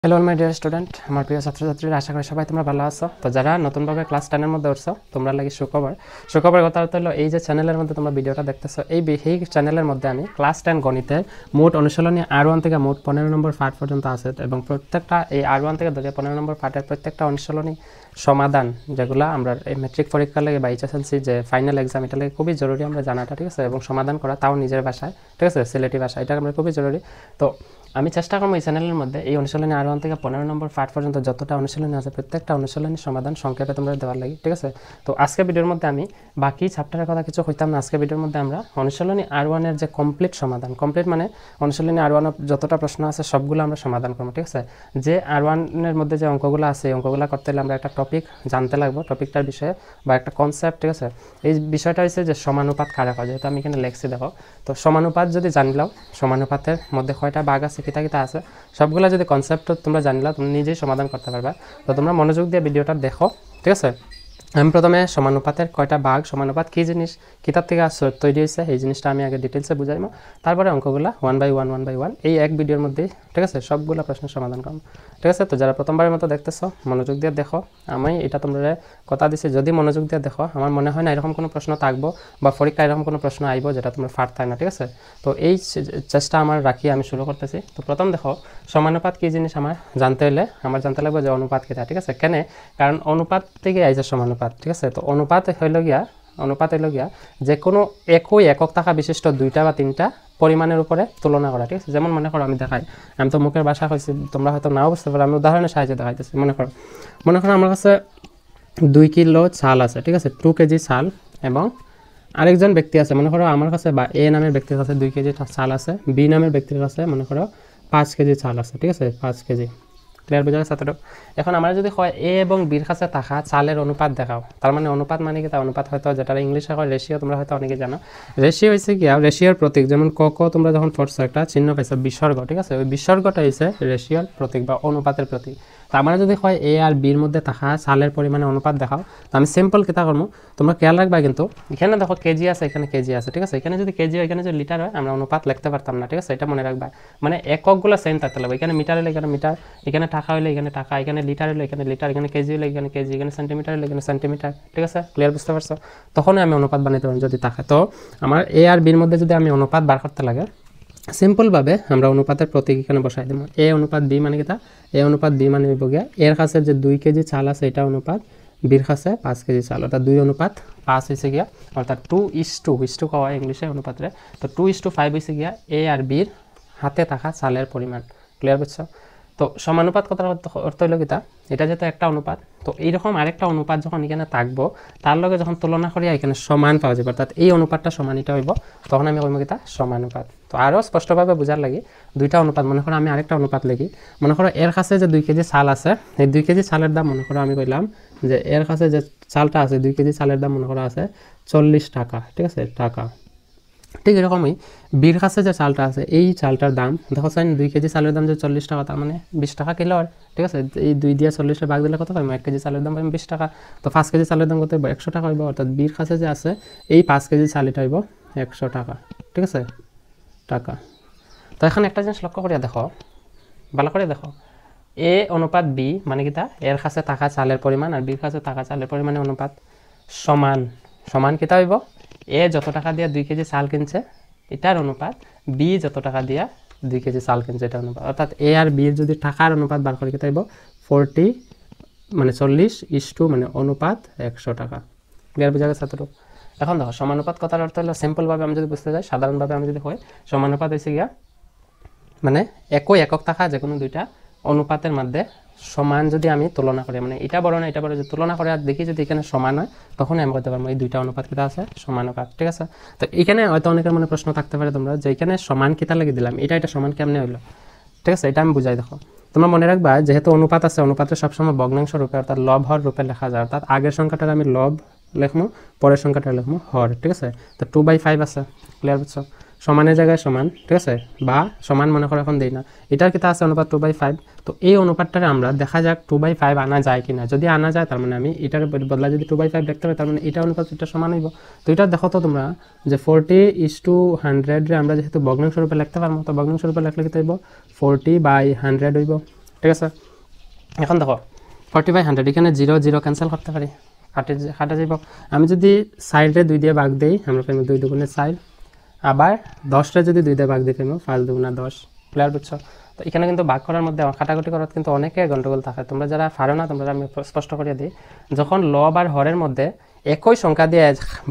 Hello my dear student, আমার প্রিয় ছাত্রছাত্রীরা, আশা করি সবাই তোমরা ভালো আছো। তো যারা নতুনভাবে ক্লাস 10 এর মধ্যে উঠছো, তোমরা লাগি সুখবর কথা হলো এই যে চ্যানেলের মধ্যে তোমরা ভিডিওটা দেখতেছো, এই চ্যানেলের মধ্যে আমি ক্লাস 10 গণিতের মোট অনুশীলনী R1 থেকে মোট 15 নম্বর পার্ট পর্যন্ত আছে এবং প্রত্যেকটা এই R1 থেকে ধরে 15 নম্বর পার্টের প্রত্যেকটা অনুশীলনী সমাধান, যেগুলো আমরা এই মেট্রিক পরীক্ষা লাগে বা এইচএসএলসি যে ফাইনাল এক্সাম, এটা লাগে খুবই জরুরি আমরা জানাটা, ঠিক আছে, এবং সমাধান করা তাও নিজের ভাষায়, ঠিক আছে, সিলেটি ভাষা, এটা আমরা খুবই জরুরি। তো আমি চেষ্টা করবো এই চ্যানেলের মধ্যে এই অনুশীলনী R1 থেকে 15 নম্বর পার্ট পর্যন্ত যতটা অনুশীলনী আছে প্রত্যেকটা অনুশীলনীর সমাধান সংক্ষেপে তোমরা দেওয়ার লাগে, ঠিক আছে। তো আজকে ভিডিওর মধ্যে আমি বাকি চ্যাপ্টারের কথা কিছু কইতাম না। আজকে ভিডিওর মধ্যে আমরা অনুশীলনী R1 এর যে কমপ্লিট সমাধান, কমপ্লিট মানে অনুশীলনী R1 এর যতটা প্রশ্ন আছে সবগুলো আমরা সমাধান করবো, ঠিক আছে। যে R1 এর মধ্যে যে অঙ্কগুলো আছে এই অঙ্কগুলো করতে হলে আমরা একটা টপিক জানতে লাগবো, টপিকটার বিষয়ে বা একটা কনসেপ্ট, ঠিক আছে। এই বিষয়টা হচ্ছে যে সমানুপাত কারে হয়, যেহেতু আমি এখানে লেখছি দেখো। তো সমানুপাত যদি জানলাও, সমানুপাতের মধ্যে কয়টা ভাগ আছে, কিতা আছে, সবগুলা যদি কনসেপ্ট তোমরা জানলা, তুমি নিজেই সমাধান করতে পারবা। তো তোমরা মনোযোগ দিয়ে ভিডিওটা দেখো, ঠিক আছে। আমি প্রথমে সমানুপাতের কয়টা ভাগ, সমানুপাত কী জিনিস, কিতাব থেকে তৈরি হয়েছে এই জিনিসটা আমি আগে ডিটেলসে বুঝাইমো, তারপরে অঙ্কগুলা ওয়ান বাই ওয়ান এই এক ভিডিওর মধ্যেই, ঠিক আছে, সবগুলো প্রশ্নের সমাধান করবো, ঠিক আছে। তো যারা প্রথমবারের মতো দেখতেছো মনোযোগ দিয়ে দেখো। আমি এটা তোমরা কথা দিছি, যদি মনোযোগ দিয়ে দেখো আমার মনে হয় না এরকম কোনো প্রশ্ন থাকবো বা পরীক্ষায় এরকম কোনো প্রশ্ন আইব যেটা তোমরা পারতাই না, ঠিক আছে। তো এই চেষ্টা আমার রাখি আমি শুরু করতেছি। তো প্রথম দেখো সমানুপাত কী জিনিস আমার জানতে হলে আমার জানতে লাগবে যে অনুপাত কীটা, ঠিক আছে। কেন? কারণ অনুপাত থেকে আইছে সমানুপাত, ঠিক আছে। তো অনুপাত হইল গিয়া যে কোনো একই একক থাকা বিশিষ্ট দুইটা বা তিনটা পরিমাণের উপরে তুলনা করা, ঠিক আছে। যেমন মনে করো আমি দেখাই, আমি তো মুখের ভাষা কইছি, তোমরা হয়তো নাও বুঝতে পারো, আমি উদাহরণের সাহায্যে দেখাইতেছি। মনে করো আমার কাছে 2 কিলো চাল আছে, ঠিক আছে, 2 কেজি চাল, এবং আরেকজন ব্যক্তি আছে, মনে করো আমার কাছে বা এ নামের ব্যক্তির কাছে 2 কেজি চাল আছে, বি নামের ব্যক্তির কাছে মনে করো 5 কেজি চাল আছে, ঠিক আছে, 5 কেজি। ক্লিয়ার বোঝা গেছে এতটুকু? এখন আমরা যদি হয় এ এবং বির কাছে থাকা চালের অনুপাত দেখাও, তার মানে অনুপাত মানে কি, তার অনুপাত হয়তো যেটা ইংলিশে হয় রেশিও, তোমরা হয়তো অনেকে জানো। রেশিও হয়েছে কি, রেশিওর প্রতীক, যেমন ক তোমরা যখন পড়ছো একটা চিহ্ন পাইছো বিসর্গ, ঠিক আছে, ওই বিসর্গটা হয়েছে রেশিওর প্রতীক বা অনুপাতের প্রতীক। তো আমরা যদি হয় এ আর বির মধ্যে থাকা চালের পরিমাণে অনুপাত দেখাও, তো আমি সিম্পল কিতা করবো, তোমরা খেয়াল রাখবা কিন্তু এখানে দেখো কেজি আছে, এখানে কেজি আছে, ঠিক আছে। এখানে যদি কেজি হয়, এখানে যদি লিটার হয়, আমরা অনুপাত লিখতে পারতাম না, ঠিক আছে, এটা মনে রাখবা। মানে এককগুলো সেম থাকতে লাগবে, এখানে মিটার হলে এখানে মিটার, এখানে টাকা হলে এখানে টাকা, এখানে লিটার হলে এখানে লিটার, এখানে কেজি হলে এখানে কেজি, এখানে সেন্টিমিটার হলে এখানে সেন্টিমিটার, ঠিক আছে। ক্লিয়ার বুঝতে পারছো? তখনই আমি অনুপাত বানাইতে পারবো যদি থাকে। তো আমার এ আর বির মধ্যে যদি আমি অনুপাত বার করতে লাগে, সিম্পলভাবে আমরা অনুপাতের প্রতীক এখানে বসাই দেবো। এ অনুপাত বি মানে কিতা, এ অনুপাত বি মানে হইব গিয়া এর কাছে যে 2 কেজি চাল আছে এটা অনুপাত, বির কাছে 5 কেজি চাল, অর্থাৎ 2 অনুপাত 5 হয়েছে গিয়া, অর্থাৎ 2:2 কওয়া ইংলিশে অনুপাতরে। তো 2:5 হয়েছে গিয়া এ আর বির হাতে থাকা চালের পরিমাণ। ক্লিয়ার বুঝছো? তো সমানুপাত কথার অর্থ হইল কিতা, এটা যেহেতু একটা অনুপাত, তো এইরকম আরেকটা অনুপাত যখন এখানে থাকবো তার লগে যখন তুলনা করিয়া এখানে সমান পাওয়া যাবে, অর্থাৎ এই অনুপাতটা সমান এটা হইব, তখন আমি কইব কিতা, সমানুপাত। তো আরও স্পষ্টভাবে বোঝার লাগি দুইটা অনুপাত, মনে করো আমি আরেকটা অনুপাত লিখি, মনে করো এর কাছে যে 2 কেজি চাল আছে, এই 2 কেজি চালের দাম মনে করো আমি কইলাম যে এর কাছে যে চালটা আছে 2 কেজি চালের দাম মনে করো আছে 40 টাকা, ঠিক আছে, টাকা। ঠিক এরকমই বির কাছে যে চালটা আছে এই চালটার দাম দেখো, 2 কেজি চালের দাম যে 40 টাকা, তার মানে 20 টাকা কিলো, আর ঠিক আছে, এই 2 দিয়ে 40 ভাগ দিলে কত পাইম, 1 কেজি চালের দাম পাইম 20 টাকা। তো 5 কেজি চালের দাম কত হইব, 100 টাকা হইব, অর্থাৎ বির কাছে যে আছে এই 5 কেজি চাল এটা হইব 100 টাকা, ঠিক আছে, টাকা। তো এখানে একটা জিনিস লক্ষ্য করিয়া দেখো, ভালো করে দেখো, এ অনুপাত বি মানে কিতা, এর কাছে থাকা চালের পরিমাণ আর বির কাছে থাকা চালের পরিমাণের অনুপাত সমান, সমান কিতা হইব, এ যত টাকা দিয়া 2 কেজি চাল কিনছে এটার অনুপাত, বি যত টাকা দিয়া 2 কেজি চাল কিনছে এটার অনুপাত, অর্থাৎ এ আর বির যদি টাকার অনুপাত বার করে কিতা হইব 40 মানে 40:2 মানে অনুপাত 100 টাকা। ক্লিয়ার বোঝা গেছে এতটুকু? এখন দেখো সমানুপাত কথার অর্থ হলো, সিম্পলভাবে আমি যদি বুঝতে যাই, সাধারণভাবে আমি যদি হয়, সমানুপাত হয়েছে গিয়া মানে একই একক থাকা যে কোনো দুইটা অনুপাতের মধ্যে সমান যদি আমি তুলনা করি, মানে এটা বড় না এটা বড়, যদি তুলনা করে আর দেখি যদি এখানে সমান হয়, তখন আমি বলতে পারবো এই দুইটা অনুপাত কিতা আছে, সমানুপাত, ঠিক আছে। তো এখানে হয়তো অনেকের মনে প্রশ্ন থাকতে পারে তোমরা যে এখানে সমান কিতা লাগিয়ে দিলাম, এটা সমান কেমনে হইলো, ঠিক আছে, এটা আমি বুঝাই। দেখো তোমরা মনে রাখবা যেহেতু অনুপাত আছে, অনুপাতের সবসময় ভগ্নাংশ রূপে অর্থাৎ লব হর রূপে লেখা যায়, অর্থাৎ আগের সংখ্যাটার আমি লব লিখবো, পরের সংখ্যাটা লিখবো হর, ঠিক আছে। তো 2/5 আছে, ক্লিয়ার বুঝছো, সমানের জায়গায় সমান, ঠিক আছে, বা সমান মনে করো এখন দেই না, এটার কিতা আছে অনুপাত 2/5। তো এই অনুপাতটারে আমরা দেখা যাক 2/5 আনা যায় কিনা, যদি আনা যায় তার মানে আমি এটার বদলা যদি 2/5 দেখতে পাই, তার মানে এটা অনুপাত এটা সমান হইব। তো এটা দেখো তো তোমরা যে 40:100 রে আমরা যেহেতু ভগ্নাংশ রূপে লিখতে পারবো, তো ভগ্নাংশ রূপে লিখলে কিতা হইব 40/100 হইব, ঠিক আছে। এখন দেখো 40/100 এখানে 0 0 ক্যান্সেল করতে পারি, কাটা যাব। আমি যদি সাইডে 2 দিয়ে ভাগ দেই আমরা পাবো 2 দুগুণে 4, আবার 10টা যদি 2 দিয়ে ভাগ দিই পাবো 5 দুগুণে 10। ক্লিয়ার বুঝছো? তো এখানে কিন্তু ভাগ করার মধ্যে কাটাকুটি করার কিন্তু অনেকে গন্ডগোল থাকে, তোমরা যারা পারো না তোমরা আমি স্পষ্ট করে দিই, যখন লব আর হরের মধ্যে একই সংখ্যা দিয়ে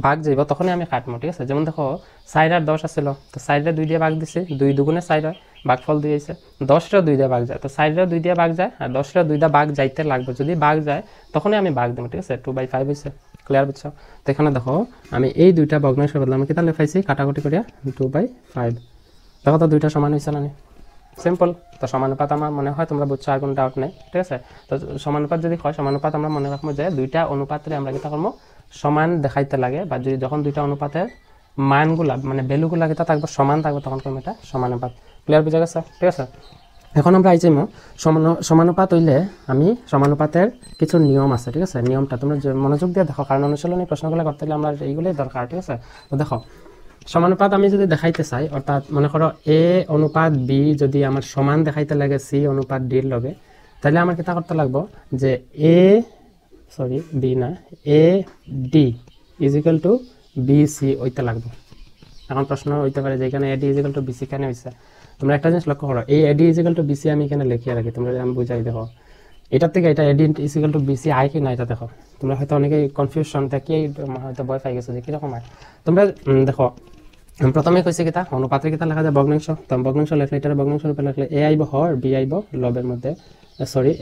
ভাগ যাইব তখনই আমি কাটবো। ঠিক আছে, যেমন দেখো 4 আর 10 আছিল, তো 4রে 2 দিয়ে ভাগ দিছি, 2 দুগুণে 4 হয়, ভাগফল 2 হয়েছে। 10রেও 2 দিয়ে ভাগ যায়, তো 4রেও 2 দিয়ে ভাগ যায়, আর 10রেও 2 দিয়ে ভাগ যাইতে লাগবে, যদি ভাগ যায় তখনই আমি ভাগ দেবো। ঠিক আছে, 2/5 হয়েছে। ক্লিয়ার বুঝছো? তো এখানে দেখো আমি এই দুইটা ভগ্নাংশের বদলে আমি কিতা পাইছি, কাটাকুটি করিয়া 2/5। দেখো তো দুইটা সমান হয়েছে না? সিম্পল। তো সমানুপাত আমার মনে হয় তোমরা বুঝছো, আর কোনো ডাউট নেই। ঠিক আছে, তো সমানুপাত যদি হয়, সমানুপাত আমরা মনে রাখবো যে দুইটা অনুপাতরে আমরা কিতা করবো, সমান দেখাইতে লাগে, বা যদি যখন দুইটা অনুপাতের মানগুলা মানে ভ্যালুগুলা কিতা থাকবে সমান থাকবে তখন করবো এটা সমানুপাত। ক্লিয়ার বুঝা গেছে? ঠিক আছে, এখন আমরা আইছি সমানুপাত হইলে আমি সমানুপাতের কিছু নিয়ম আছে। ঠিক আছে, নিয়মটা তোমরা মনোযোগ দিয়ে দেখো, কারণ অনুশীলনী প্রশ্নগুলো করতে হলে আমরা এইগুলোই দরকার। ঠিক আছে, তো দেখো সমানুপাত আমি যদি দেখাইতে চাই, অর্থাৎ মনে করো এ অনুপাত বি যদি আমার সমান দেখাইতে লাগে সি অনুপাত ডির লগে, তাহলে আমার কিতা করতে লাগবো যে A D is equal to B C হইতে লাগবো। এখন প্রশ্ন হইতে পারে যে এখানে A D is equal to B C কেন হয়েছে। তোমরা একটা জিনিস লক্ষ্য করো, এই এডি ইজিক্যাল টু বিসি আমি এখানে লিখিয়ে রাখি, তোমরা আমি বুঝাই দেখো এটার থেকে এটা এডি ইজিক্যাল টু বিসি আয় কি না এটা দেখো। তোমরা হয়তো অনেকেই কনফিউশন থেকে হয়তো ভয় পাই গেছো যে কীরকম হয়। তোমরা দেখো প্রথমে কইছে কিতা অনুপাতের কিতা লেখা যায় ভগ্নাংশ, তো ভগ্নাংশ লেখলে এটার ভগ্নাংশ রূপে লেখলে এ আইব হর বি আইব লবের মধ্যে,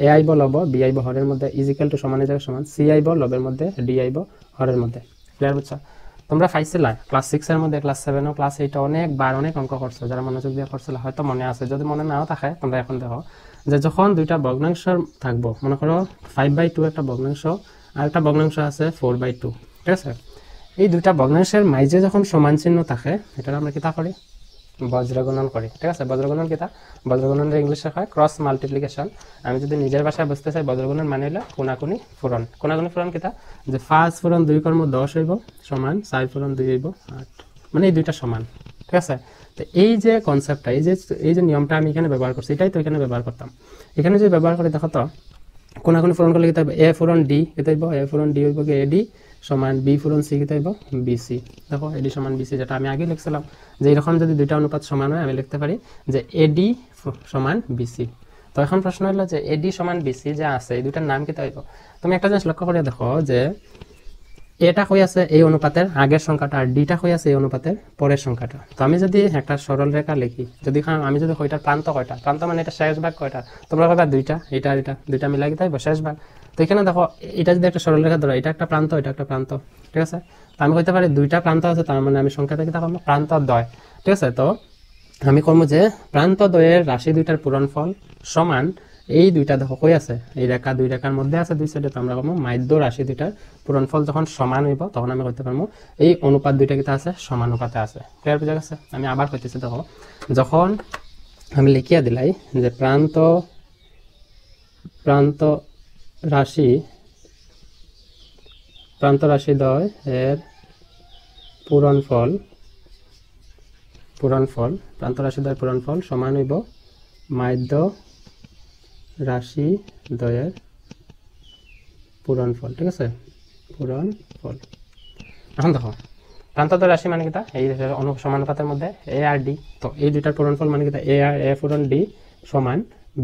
এ আইব লব বি আইব হরের মধ্যে ইজিক্যাল টু সমানের জায়গায় সমান, সি আইব লবের মধ্যে ডি আইব হরের মধ্যে। ক্লিয়ার বুঝছো? তোমরা পাইছিলা ক্লাস 6 এর মধ্যে, ক্লাস 7 ও ক্লাস 8 অনেকবার অনেক অঙ্ক করছো, যারা মনোযোগ দিয়ে করছিল হয়তো মনে আছে, যদি মনে নাও থাকে তোমরা এখন দেখো যে যখন দুইটা ভগ্নাংশ থাকবো, মনে করো 5/2 একটা ভগ্নাংশ আর একটা ভগ্নাংশ আছে 4/2। ঠিক আছে, এই দুইটা ভগ্নাংশের মাঝে যখন সমান চিহ্ন থাকে এটা আমরা কিতা করি, বজ্রগুণন করি। ঠিক আছে, বজ্রগুণন কিতা, বজ্রগুণনের ইংলিশে হয় ক্রস মাল্টিপ্লিকেশন। আমি যদি নিজের ভাষায় বুঝতে চাই বজ্রগুণন মানে হলো কোনাকুনি ফুরন। কোনাকুনি ফুরন কিতা, যে 5 ফুরন 2 কর্ম 10 হইব সমান 4 ফুরন 2 হইব 8, মানে এই দুইটা সমান। ঠিক আছে, তো এই যে কনসেপ্টটা, এই যে নিয়মটা আমি এখানে ব্যবহার করছি, এটাই তো এখানে ব্যবহার করতাম। এখানে যদি ব্যবহার করি দেখো তো কোনাকুনি ফুরন করলে কিতা হইব, এ ফুরন ডি কিতা হইব, এ ফুরন ডি হইব কি এডি সমান বি ফুরন সি কিতা হইব বিসি। দেখো এডি সমান বিসি, যেটা আমি আগে লিখছিলাম যে এরকম যদি দুইটা অনুপাত সমান হয় আমি লিখতে পারি যে এডি সমান বিসি। তো এখন প্রশ্ন হলো যে এডি সমান বিসি যে আছে এই দুইটার নাম কিতা হইব। তুমি একটা জিনিস লক্ষ্য করে দেখো যে এটা কই আছে এই অনুপাতের আগের সংখ্যাটা, আর ডিটা কই আছে এই অনুপাতের পরের সংখ্যাটা। তো আমি যদি একটা সরল রেখা লিখি, যদি আমি যদি কয়টা প্রান্ত, কয়টা প্রান্ত মানে এটা শেষ ভাগ কয়টা, তোমরা কয়টা দুইটা, এটা দুইটা মিলাই তাই শেষ ভাগ। তো এখানে দেখো এটা যদি একটা সরল রেখা ধরো, এটা একটা প্রান্ত, এটা একটা প্রান্ত। ঠিক আছে, তো আমি কইতে পারি দুইটা প্রান্ত আছে, তার মানে আমি সংখ্যাটা কি থাকবো প্রান্ত দ্বয়। ঠিক আছে, তো আমি করবো যে প্রান্ত দ্বয়ের রাশি দুইটার পূরণফল সমান এই দুইটা দেখো কই আছে, এই রেখা দুই রেখার মধ্যে আছে দুই সাইডে, তো আমরা করবো মাধ্য রাশি দুইটার পূরণফল যখন সমান হইব তখন আমি করতে পারবো এই অনুপাত দুইটা কিতা আছে সমানুপাতে আছে। ক্লিয়ার বুঝা গেছে? আমি আবার কইতেছি দেখো, যখন আমি লিখিয়া দিলাই যে প্রান্ত রাশি দ্বয় এর পূরণফল প্রান্ত রাশি দ্বয়ের পূরণফল সমান হইব মাধ্য রাশি দ্বয়ের পূরণফল। ঠিক আছে, পূরণফল। এখন দেখো প্রান্তদ্বয় রাশি মানে কিতা, এই সমানুপাতের মধ্যে এ আর ডি, তো এই দুইটার পূরণফল মানে কিতা এ ফুরন ডি সমান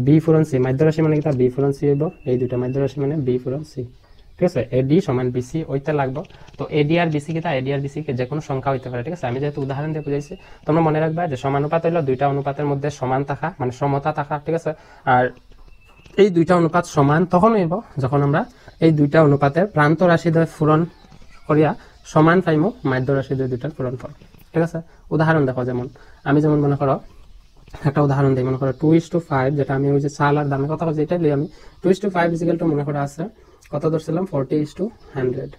বি ফুরন সি। মাধ্য রাশি মানে কিতা বি ফুরন সি হইব, এই দুইটা মাধ্য রাশি মানে বি ফুরন সি। ঠিক আছে, এডি সমান বিসি হইতে লাগবো। তো এডি আর বিসি কিতা, এডি আর বিসি কে যে কোনো সংখ্যা হইতে পারে। ঠিক আছে, আমি যেহেতু উদাহরণ দিয়ে বুঝাইছি, তোমরা মনে রাখবা যে সমানুপাত হইলো দুইটা অনুপাতের মধ্যে সমান থাকা, মানে সমতা থাকা। ঠিক আছে, আর এই দুইটা অনুপাত সমান তখন হইব যখন আমরা এই দুইটা অনুপাতের প্রান্ত রাশি দ্বয় পূরণ করিয়া সমান পাইমু মাধ্য রাশি দ্বয় দুইটার পূরণফল। ঠিক আছে, উদাহরণ দেখো, যেমন মনে করো একটা উদাহরণ দিই, মনে করো 2:5, যেটা আমি ওই যে চাল আর দামের কথা বলছি এটাই লই আমি। 2:5 ইজিক্যাল টু মনে করো আছে কত ধরছিলাম 40:100।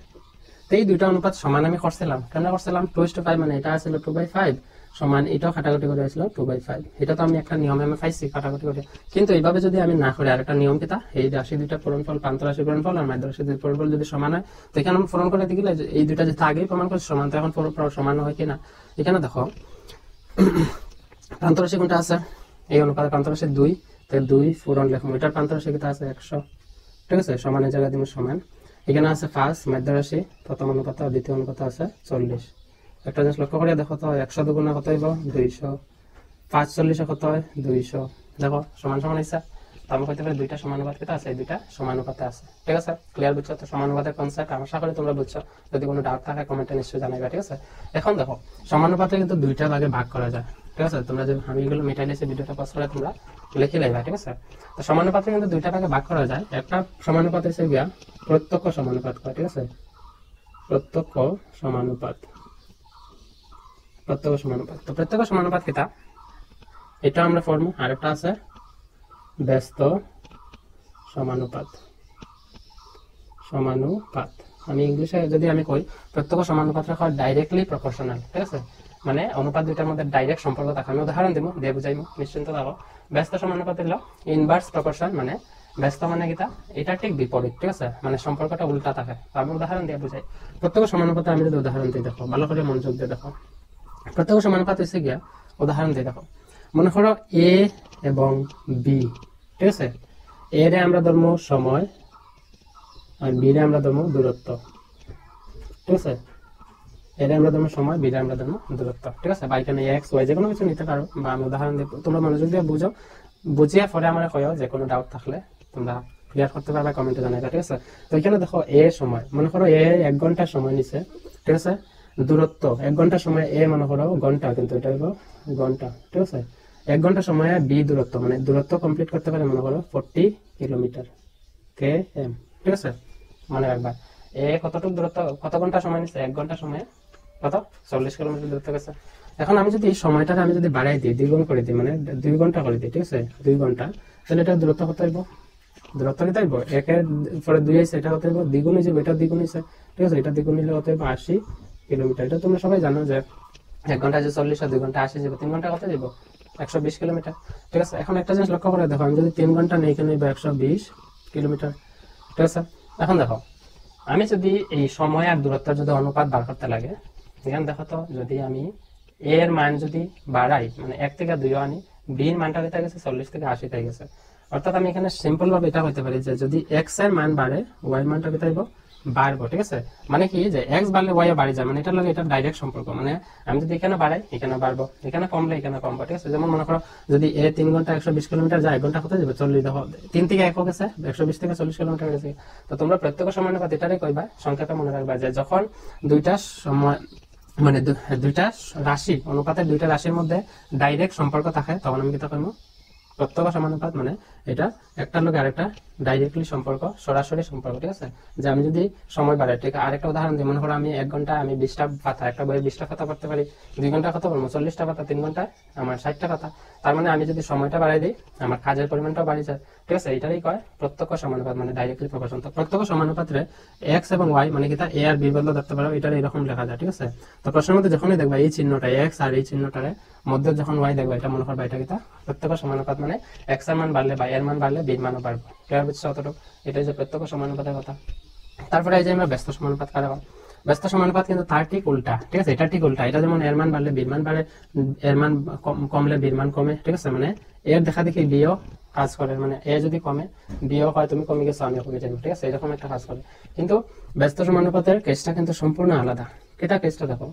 তো এই দুইটা অনুপাত সমান আমি করছিলাম, কেন করছিলাম 2:5 মানে এটা আসলে 2/5 সমান এটাও কাটাকুটি করে আসলো 2/5। এটা তো আমি একটা নিয়মে আমি পাইছি কাটাকুটি করে, কিন্তু এইভাবে যদি আমি না করি আরেকটা নিয়ম কিতা, এই রাশি দুইটা পূরণফল প্রান্ত রাশি পূরণফল আর মাধ্য রাশি দুই পূরণফল যদি সমান হয়, তো এখানে আমি পূরণ করে দিলে এই দুইটা যেটা আগেই প্রমাণ করছি সমান, তো এখন সমান হয় কিনা। এখানে দেখো প্রান্ত রাশি কোনটা আছে, এই অনুপাতে প্রান্ত রাশি 2, তো 2 পূরণ লিখবো, এটার প্রান্তরাশি কিতা আছে 100, ঠিক আছে, সমানের জায়গায় দিব সমান। এখানে আছে ফার্স্ট মধ্যরাশি, প্রথম অনুপাত আর দ্বিতীয় অনুপাত আছে 40। একটা জিনিস লক্ষ্য করে দেখো তো, 100 দুগুণে কত হইব 200, 5 40 কত হয় 200, দেখো সমান সমান হইছে। তো আমি কইতে পারি দুইটা সমানুপাত কিতা আছে, এই দুইটা সমানুপাতে আছে, ঠিক আছে। ক্লিয়ার বুঝছো তো সমানুপাতের কনসেপ্ট? আশা করি তোমরা বুঝছো। যদি কোনো ডাউট থাকে কমেন্টে নিশ্চয়ই জানাইবা, ঠিক আছে। এখন দেখো সমানুপাতে কিন্তু দুইটা ভাগে ভাগ করা যায়, ঠিক আছে। তোমরা যে আমি এগুলো মিটাই লিখে ভিডিওটা পজ করে তোমরা লিখে লাইবা, ঠিক আছে। তো সমানুপাতে কিন্তু দুইটা ভাগে ভাগ করা যায়। একটা সমানুপাত হচ্ছে গিয়া প্রত্যক্ষ সমানুপাত কয়, ঠিক আছে, প্রত্যক্ষ সমানুপাত, প্রত্যক্ষ সমানুপাত। তো প্রত্যক্ষ সমানুপাত কিতা এটা আমরা পড়বো। আর একটা আছে ব্যস্ত সমানুপাত, সমানুপাত আমি ইংলিশে যদি আমি কই প্রত্যক্ষ সমানুপাত হয় ডাইরেক্টলি প্রপোর্শনাল, ঠিক আছে, মানে অনুপাত দুইটার মধ্যে ডাইরেক্ট সম্পর্ক থাকে। আমি উদাহরণ দিব দিয়ে বুঝাইমু, নিশ্চিন্ত থাকো। ব্যস্ত সমানুপাত হলো ইনভার্স প্রপোর্শন, মানে ব্যস্ত মানে কিতা এটা ঠিক বিপরীত, ঠিক আছে, মানে সম্পর্কটা উল্টা থাকে। তো আমি উদাহরণ দিয়ে বুঝাই। প্রত্যক্ষ সমানুপাতে আমি যদি উদাহরণ দিই, দেখো ভালো করে মনোযোগ দিয়ে দেখো। প্রত্যক্ষ সমানুপাত হচ্ছে গিয়া উদাহরণ দিয়ে দেখো, মনে করো এ এবং বি, ঠিক আছে, এ রে আমরা ধরবো সময় আর বি রে আমরা ধরবো দূরত্ব, ঠিক আছে। এ রে আমরা ধরবো সময়, বি রে আমরা ধরবো দূরত্ব, ঠিক আছে। বা এখানে এক্স ওয়াই যে কোনো কিছু নিতে পারো, বা আমি উদাহরণ দিব, তোমরা মনোযোগ দিয়ে বুঝো, বুঝিয়ে পরে আমার কয়ও যে কোনো ডাউট থাকলে তোমরা ক্লিয়ার করতে পারবে, কমেন্টে জানাইবা, ঠিক আছে। তো এখানে দেখো এ সময়, মনে করো এ 1 ঘন্টা সময় নিছে, ঠিক আছে। দূরত্ব 1 ঘন্টা সময় এ মনে করো ঘন্টা, কিন্তু এটা হইব ঘন্টা, ঠিক আছে। 1 ঘন্টা সময়ে বি দূরত্ব, মানে দূরত্ব কমপ্লিট করতে পারে মনে করো 40 কিলোমিটার কে এম, ঠিক আছে। মনে রাখবা এ কতটুকু দূরত্ব, কত ঘন্টা সময় নিচ্ছে, 1 ঘন্টা সময়ে কত 40 কিলোমিটার দূরত্ব গেছে। এখন আমি যদি এই সময়টাকে আমি যদি বাড়াই দিই, দ্বিগুণ করে দিই, মানে 2 ঘন্টা করে দিই, ঠিক আছে, 2 ঘন্টা, তাহলে এটা দূরত্ব কত হইব, দূরত্ব কি তাইব 1 এর পরে 2 হইছে, এটা কত হইব দ্বিগুণ হইছে, এটা দ্বিগুণ হইছে, ঠিক আছে। এটা দ্বিগুণ হইলে কত হইব 80 কিলোমিটার। এটা তোমরা সবাই জানো যে 1 ঘন্টা যে 40 আর 2 ঘন্টা 80 যাবে, 3 ঘন্টা কত দিব 120 কিলোমিটার, ঠিক আছে। এখন একটা জিনিস লক্ষ্য করে দেখো, আমি যদি 3 ঘন্টা নেই, এখানে 120 কিলোমিটার, ঠিক আছে। এখন দেখো আমি যদি এই সময় আর দূরত্বের যদি অনুপাত বার করতে লাগে, এখানে দেখো তো, যদি আমি এর মান যদি বাড়াই, মানে 1 থেকে 2 আনি, বি এর মানটা হয়ে গেছে 40 থেকে 80 হয়ে গেছে। অর্থাৎ আমি এখানে সিম্পল ভাবে এটা হইতে পারি যে যদি এক্স এর মান বাড়ে, ওয়াই এর মানটা কোথায় বাড়বো, ঠিক আছে। মানে কি যে এক্স বাড়লে ওয়াই বাড়ি যায়, মানে এটার লগে এটা ডাইরেক্ট সম্পর্ক। মানে আমি যদি এখানে বাড়াই এখানে বাড়বো, এখানে কমলে এখানে কমবো, ঠিক আছে। যেমন মনে করো যদি এ 3 ঘন্টা 120 কিলোমিটার যায়, 1 ঘন্টা কোথায় যাবে 40, দেখো 3 থেকে 1 গেছে 120 থেকে 40 কিলোমিটার গেছে। তো তোমরা প্রত্যক্ষ সমানুপাত এটারই কইবা, সংক্ষেপে মনে রাখবা যে যখন দুইটা সময় মানে দুইটা রাশি অনুপাতের দুইটা রাশির মধ্যে ডাইরেক্ট সম্পর্ক থাকে, তখন আমি কিতা কইমু প্রত্যক্ষ সমানুপাত। মানে এটা একটার লোক আরেকটা ডাইরেক্টলি সম্পর্ক, সরাসরি সম্পর্ক, ঠিক আছে। যে আমি যদি সময় বাড়াই, ঠিক আরেকটা উদাহরণ দিই, মনে করো আমি 1 ঘন্টা আমি 20টা পাতা, একটা বইয়ে 20টা পাতা পড়তে পারি, 2 ঘন্টা কত পড়বো 40টা পাতা, 3 ঘন্টায় আমার 60টা পাতা। তার মানে আমি যদি সময়টা বাড়াই দিই আমার কাজের পরিমাণটাও বাড়ি যায়, ঠিক আছে। এটারই কয় প্রত্যক্ষ সমানুপাত, মানে ডাইরেক্টলি প্রপোর্শন। তো প্রত্যক্ষ সমানুপাতে এক্স এবং ওয়াই মানে কি তা এ আর বি বলতে ধরতে পারো, এটা এরকম লেখা যায়, ঠিক আছে। তো প্রশ্নের মধ্যে যখনই দেখবা এই চিহ্নটা এক্স আর এই চিহ্নটারে মধ্যে যখন ওয়াই দেখবা, এটা মনে করবা এটা কিতা প্রত্যক্ষ সমানুপাত, মানে এক্স এর মান বাড়লে বা এর মান বাড়লে বির মানও বাড়বে। ক্লিয়ার বুঝছো অতটুকু? এটাই যে প্রত্যক্ষ সমানুপাতের কথা। তারপরে এই যে আমরা ব্যস্ত সমানুপাত কারা, ব্যস্ত সমানুপাত কিন্তু তার ঠিক উল্টা, ঠিক আছে। এটা ঠিক উল্টা, এটা যেমন এর মান বাড়লে বির মান বাড়ে, এর মান কমলে বির মান কমে, ঠিক আছে। মানে এর দেখা দেখি বিও কাজ করে, মানে এ যদি কমে বিও হয়, তুমি কমে গেছো আমিও কমে যাবো, ঠিক আছে, এরকম একটা কাজ করে। কিন্তু ব্যস্ত সমানুপাতের কেসটা কিন্তু সম্পূর্ণ আলাদা। এটা কেসটা দেখো,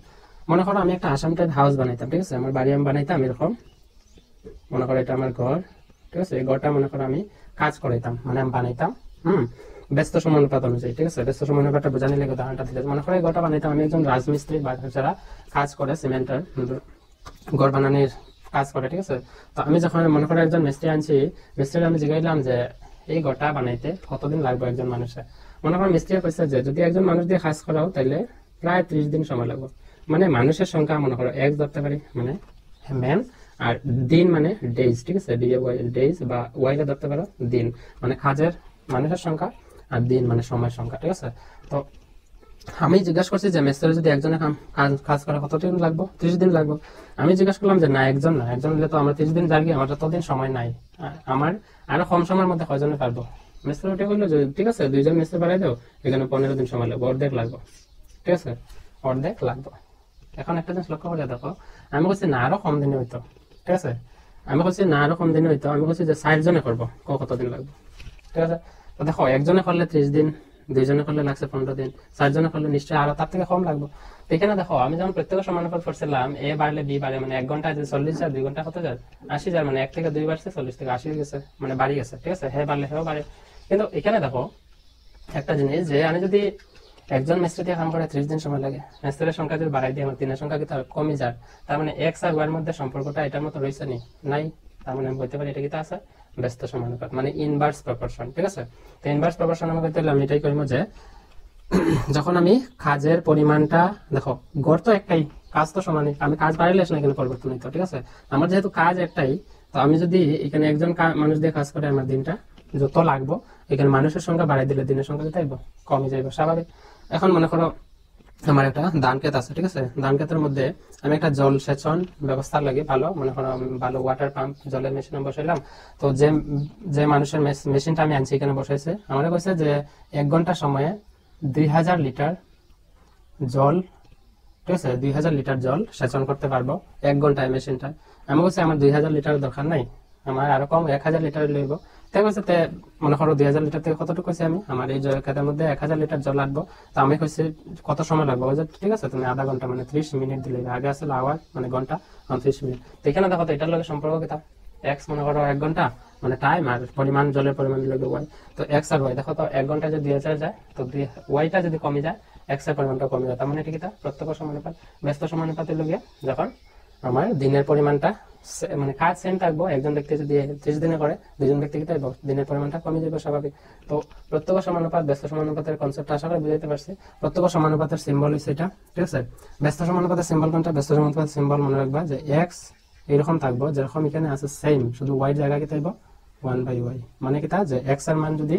মনে করো আমি একটা আসাম টাইপ হাউস বানাইতাম, ঠিক আছে, আমার বাড়ি আমি বানাইতাম এরকম, মনে করো এটা আমার ঘর, ঠিক আছে। এই ঘরটা মনে করো আমি কাজ করাইতাম, মানে আমি বানাইতাম ব্যস্ত সমানুপাত অনুযায়ী, ঠিক আছে। ব্যস্ত সমানুপাতটা বোঝানি লেগে উদাহরণটা দিলে, মনে করো এই ঘরটা বানাইতাম আমি একজন রাজমিস্ত্রি বা যারা কাজ করে সিমেন্টের ঘর বানানোর কাজ করে, ঠিক আছে। তো আমি যখন মনে করো একজন মিস্ত্রি আনছি, মিস্ত্রি আমি জিজ্ঞাসলাম যে এই ঘরটা বানাইতে কতদিন লাগবে একজন মানুষের। মনে করো মিস্ত্রি কইছে যে যদি একজন মানুষ দিয়ে কাজ করাও তাহলে প্রায় 30 দিন সময় লাগবে। মানে মানুষের সংখ্যা মনে করো এক ধরতে পারি, মানে ম্যান, আর দিন মানে ডেজ, ঠিক আছে, ডেজ, বা ওয়াইটা ধরতে পারো দিন, মানে কাজের মানুষের সংখ্যা, আর দিন মানে সময়ের সংখ্যা, ঠিক আছে। তো আমি জিজ্ঞাসা করছি যে মিস্ত্রি যদি একজনের কাজ করে কতদিন লাগবে, 30 দিন লাগবে। আমি জিজ্ঞাসা করলাম যে না একজন হলে তো আমরা 30 দিন জাগি, আমার ততদিন সময় নাই, আমার আরো কম সময়ের মধ্যে কয়জনে পারবো। মিস্ত্রি ওটা বললো যে ঠিক আছে 2 জন মিস্ত্রি বাড়াই দাও, এখানে 15 দিন সময় লাগবে, অর্ধেক লাগবে, ঠিক আছে, অর্ধেক লাগবে। এখন একটা জিনিস লক্ষ্য করে দেখো, আমি বলছি না আরো কম দিনে হইতো, ঠিক আছে, আমি বলছি না আরো কম দিন হইতো, আমি বলছি যে 60 জনে করবো, কত দিন লাগবে, ঠিক আছে। তো দেখো একজনে করলে 30 দিন, 2 জনে করলে লাগছে 15 দিন, 4 জনে করলে নিশ্চয়ই আরো তার থেকে কম লাগবে। তো এখানে দেখো আমি যখন প্রত্যেকের সমানুপাত করছিলাম, এ বাড়লে বি বাড়ে, মানে 1 ঘন্টায় যে 40 যায়, 2 ঘন্টা কত যায় 80 যায়, মানে 1 থেকে 2 বাড়ছে 40 থেকে 80 হয়ে গেছে, মানে বাড়ি গেছে, ঠিক আছে। হ্যাঁ বাড়লে হ্যাঁ বাড়ে। কিন্তু এখানে দেখো একটা জিনিস, যে আমি যদি একজন মিস্ত্রি দিয়ে কাম করে 30 দিন সময় লাগে, মিস্ত্রির সংখ্যা যদি বাড়াই দিই, আমার দিনের সংখ্যা কি তার কমে যায়, তার মানে এক্স আর ওয়াই এর মধ্যে সম্পর্কটা এটার মতো রয়েছে নি নাই, তার মানে আমি বলতে পারি এটা কি আছে ব্যস্ত সমানুপাত, মানে ইনভার্স প্রপোর্শন, ঠিক আছে। তো ইনভার্স প্রপোর্শন আমি করতে হলে আমি এটাই করবো যে যখন আমি কাজের পরিমাণটা, দেখো গড় তো একটাই, কাজ তো সমানই, আমি কাজ বাড়াইলে না এখানে পরিবর্তন হইতো, ঠিক আছে। আমার যেহেতু কাজ একটাই, তো আমি যদি এখানে একজন মানুষ দিয়ে কাজ করে আমার দিনটা যত লাগবো, এখানে মানুষের সংখ্যা বাড়াই দিলে দিনের সংখ্যা কি থাকবো, কমে যাইব স্বাভাবিক। এখন মনে করো আমার একটা ধান ক্ষেত আছে, ঠিক আছে। ধান ক্ষেতের মধ্যে আমি একটা জল সেচন ব্যবস্থা লাগে ভালো, মনে করো ভালো ওয়াটার পাম্প জলের মেশিন বসাইলাম। তো যে যে মানুষের মেশিনটা আমি আনছি এখানে বসাইছে, আমার কইছে যে 1 ঘন্টা সময়ে 2000 লিটার জল, ঠিক আছে, 2000 লিটার জল সেচন করতে পারবো 1 ঘন্টায় মেশিনটায়। আমি বলছি আমার 2000 লিটার দরকার নাই, আমার আরো কম 1000 লিটার লইব। তাই বলছে তে মনে করো 2000 লিটার থেকে কতটুকু কইছি আমি, আমার এই ক্ষেতের মধ্যে 1000 লিটার জল লাগবো। তো আমি কইছি কত সময় লাগবে, বলছে ঠিক আছে তুমি আধা ঘন্টা মানে 30 মিনিট দিলে, আগে আসলে আওয়ার মানে ঘন্টা 30 মিনিট। তো এখানে দেখো তো এটার লগে সম্পর্ক কিতা, এক্স মনে করো 1 ঘন্টা মানে টাইম, আর পরিমাণ জলের পরিমাণ লগে ওয়াই। তো এক্স আর ওয়াই দেখো তো 1 ঘন্টা যদি 2000 যায়, তো ওয়াইটা যদি কমে যায় এক্স এর পরিমাণটা কমে যায়, তার মানে এটা কিতা প্রত্যক্ষ সমানুপাত। ব্যস্ত সমানুপাতের লগে যখন আমার দিনের পরিমাণটা মানে কাজ সেম থাকবো, একজন ব্যক্তি যদি 30 দিনে করে, 2জন ব্যক্তি কি থাকবো, দিনের পরিমাণটা কমে যাবে স্বাভাবিক। তো প্রত্যক্ষ সমানুপাত ব্যস্ত সমানুপাতের কনসেপ্ট আশা করে বুঝাইতে পারছি। প্রত্যক্ষ সমানুপাতের সিম্বল হচ্ছে এটা, ঠিক আছে। ব্যস্ত সমানুপাতের সিম্বল কোনটা, ব্যস্ত সমানুপাতের সিম্বল মনে রাখবা যে এক্স এরকম থাকবো যেরকম এখানে আছে সেম, শুধু ওয়াই জায়গা কি থাকবো 1/y, মানে কিতা যে এক্স এর মান যদি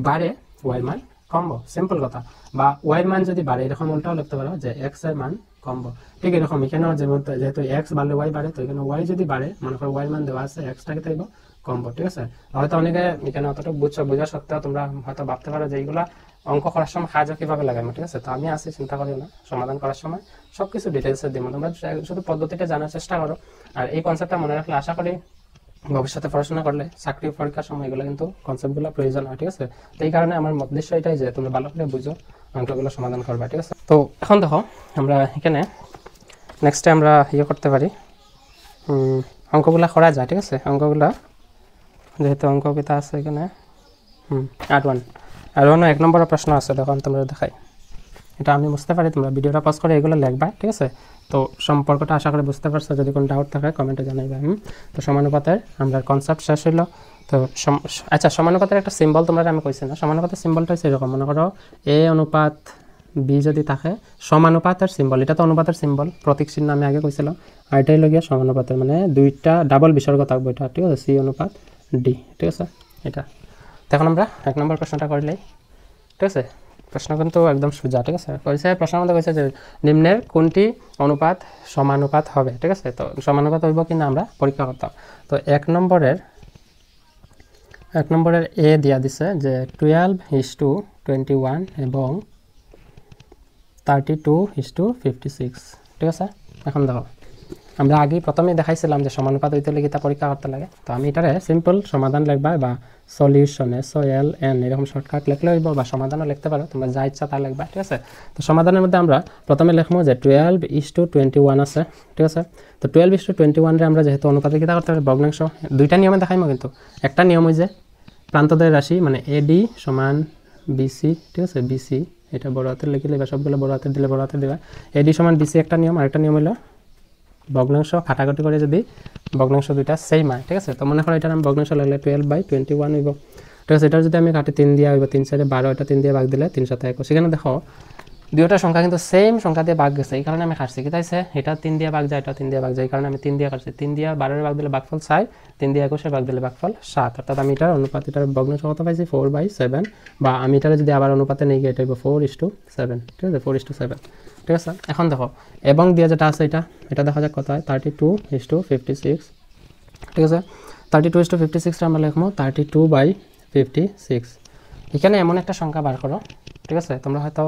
বাড়ে ওয়াই মান কমবো, সিম্পল কথা। বা ওয়াই এর মান যদি বাড়ে, এরকম উল্টাও লিখতে পারো যে এক্স এর মান কমবো, ঠিক এরকম এখানেও যেহেতু এক্স বাড়লে ওয়াই বাড়ে, তো এখানে ওয়াই যদি বাড়ে, মনে করো ওয়াই মান দেওয়া আছে, এক্সটাকে থাকব কমবো, ঠিক আছে। হয়তো অনেকে এখানে অতটুকু বোঝা সত্ত্বেও তোমরা হয়তো ভাবতে পারো যে এইগুলা অঙ্ক করার সময় কাজও কিভাবে লাগাবো, ঠিক আছে। তো আমি আছি, চিন্তা করিও না, সমাধান করার সময় সবকিছু ডিটেলসে দিব, তোমরা শুধু পদ্ধতিটা জানার চেষ্টা করো। আর এই কনসেপ্টটা মনে রাখলে আশা করি ভবিষ্যতে পড়াশোনা করলে চাকরি পরীক্ষার সময় এগুলো কিন্তু কনসেপ্টগুলো প্রয়োজন হয়, ঠিক আছে। তো এই কারণে আমার উদ্দেশ্য এটাই যে তুমি ভালো করে বুঝো, অঙ্কগুলো সমাধান করবা, ঠিক আছে। তো এখন দেখো আমরা এখানে নেক্সটে আমরা করতে পারি, অঙ্কগুলো করা যায়, ঠিক আছে। অঙ্কগুলো যেহেতু অঙ্ক কিতা আছে এখানে, আর 1 নম্বরের প্রশ্ন আছে, দেখো তোমরা দেখাই, এটা আমি বুঝতে পারি, তোমরা ভিডিওটা পজ করে এগুলো লিখবা, ঠিক আছে। তো সম্পর্কটা আশা করি বুঝতে পারছো, যদি কোনো ডাউট থাকে কমেন্টে জানাইবা। তো সমানুপাতের আমরা কনসেপ্ট শেষ হইলো। তো আচ্ছা, সমানুপাতের একটা সিম্বল তোমরা আমি কইছি না, সমানুপাতের সিম্বলটা হচ্ছে এরকম, মনে করো এ অনুপাত বি যদি থাকে, সমানুপাতের সিম্বল, এটা তো অনুপাতের সিম্বল, প্রতীক চিহ্ন আমি আগে কইছিলাম, আর এটাই লগিয়া সমানুপাতের, মানে দুইটা ডাবল বিসর্গ থাকবে এটা, ঠিক আছে, সি অনুপাত ডি, ঠিক আছে এটা। এখন আমরা 1 নম্বর প্রশ্নটা করলেই, ঠিক আছে। প্রশ্ন কিন্তু একদম সোজা, ঠিক আছে। কইছে প্রশ্নের মধ্যে কইছে যে নিম্নের কোনটি অনুপাত সমানুপাত হবে, ঠিক আছে। তো সমানুপাত হইব কিনা আমরা পরীক্ষা করতাম। তো 1 নম্বরের এ দিয়া দিছে যে 12:21 এবং 32:56, ঠিক আছে। এখন দেখো আমরা আগেই প্রথমেই দেখাইছিলাম যে সমানুপাত হইতে হলে কিতা পরীক্ষা করতে লাগে। তো আমি এটারে সিম্পল সমাধান লিখবা বা সলিউশন SOLN এরকম শর্টকাট লিখলে হইব, বা সমাধানও লিখতে পারো, তোমরা যা ইচ্ছা তা লিখবা, ঠিক আছে। তো সমাধানের মধ্যে আমরা প্রথমে লিখবো যে 12:21 আছে, ঠিক আছে। তো 12:21 রে আমরা যেহেতু অনুপাতে কিতা করতে হবে, ভগ্নাংশ, দুইটা নিয়মে দেখাইমো, কিন্তু একটা নিয়ম হই যে প্রান্তদ্বয় রাশি মানে AD সমান BC, ঠিক আছে। BC এটা বড় হাতের লিখলে বা সবগুলো বড় হাতের দিলে বড় হাতের দিবা। AD সমান BC একটা নিয়ম, আর একটা নিয়ম হলো ভগ্নাংশ কাটাকাটি করে যদি ভগ্নাংশ দুইটা সেম হয়, ঠিক আছে। তো মনে করো এটার আমি ভগ্নাংশ লাগলে 12/21 হইব, ঠিক আছে। এটার যদি আমি কাটি 3 দিয়া হইব, 3 4 12, এটা 3 দিয়ে ভাগ দিলে 3 7 21। সেখানে দেখো দুইটা সংখ্যা কিন্তু সেম সংখ্যা দিয়ে ভাগ গেছে, এই কারণে আমি কাটছি, কি তাইছে এটা 3 দিয়ে ভাগ যায়, এটা 3 দিয়ে ভাগ যায়, এই কারণে আমি 3 দিয়ে কাটছি। 3 দিয়ে 12 এর ভাগ দিলে ভাগফল 6, 3 দিয়ে 21 এর ভাগ দিলে ভাগফল 7, অর্থাৎ আমি এটার অনুপাত, এটার ভগ্নাংশ কত পাইছি 4/7, বা আমি এটারে যদি আবার অনুপাতে নিয়ে গিয়ে এটা হইব 4:7, ঠিক আছে, 4:7, ঠিক আছে। এখন দেখো এবং দিয়ে যেটা আছে এটা দেখা যাক কত হয়, 32:56, ঠিক আছে। 32:56 আমরা লিখবো 32/56। এখানে এমন একটা সংখ্যা বার করো, ঠিক আছে। তোমরা হয়তো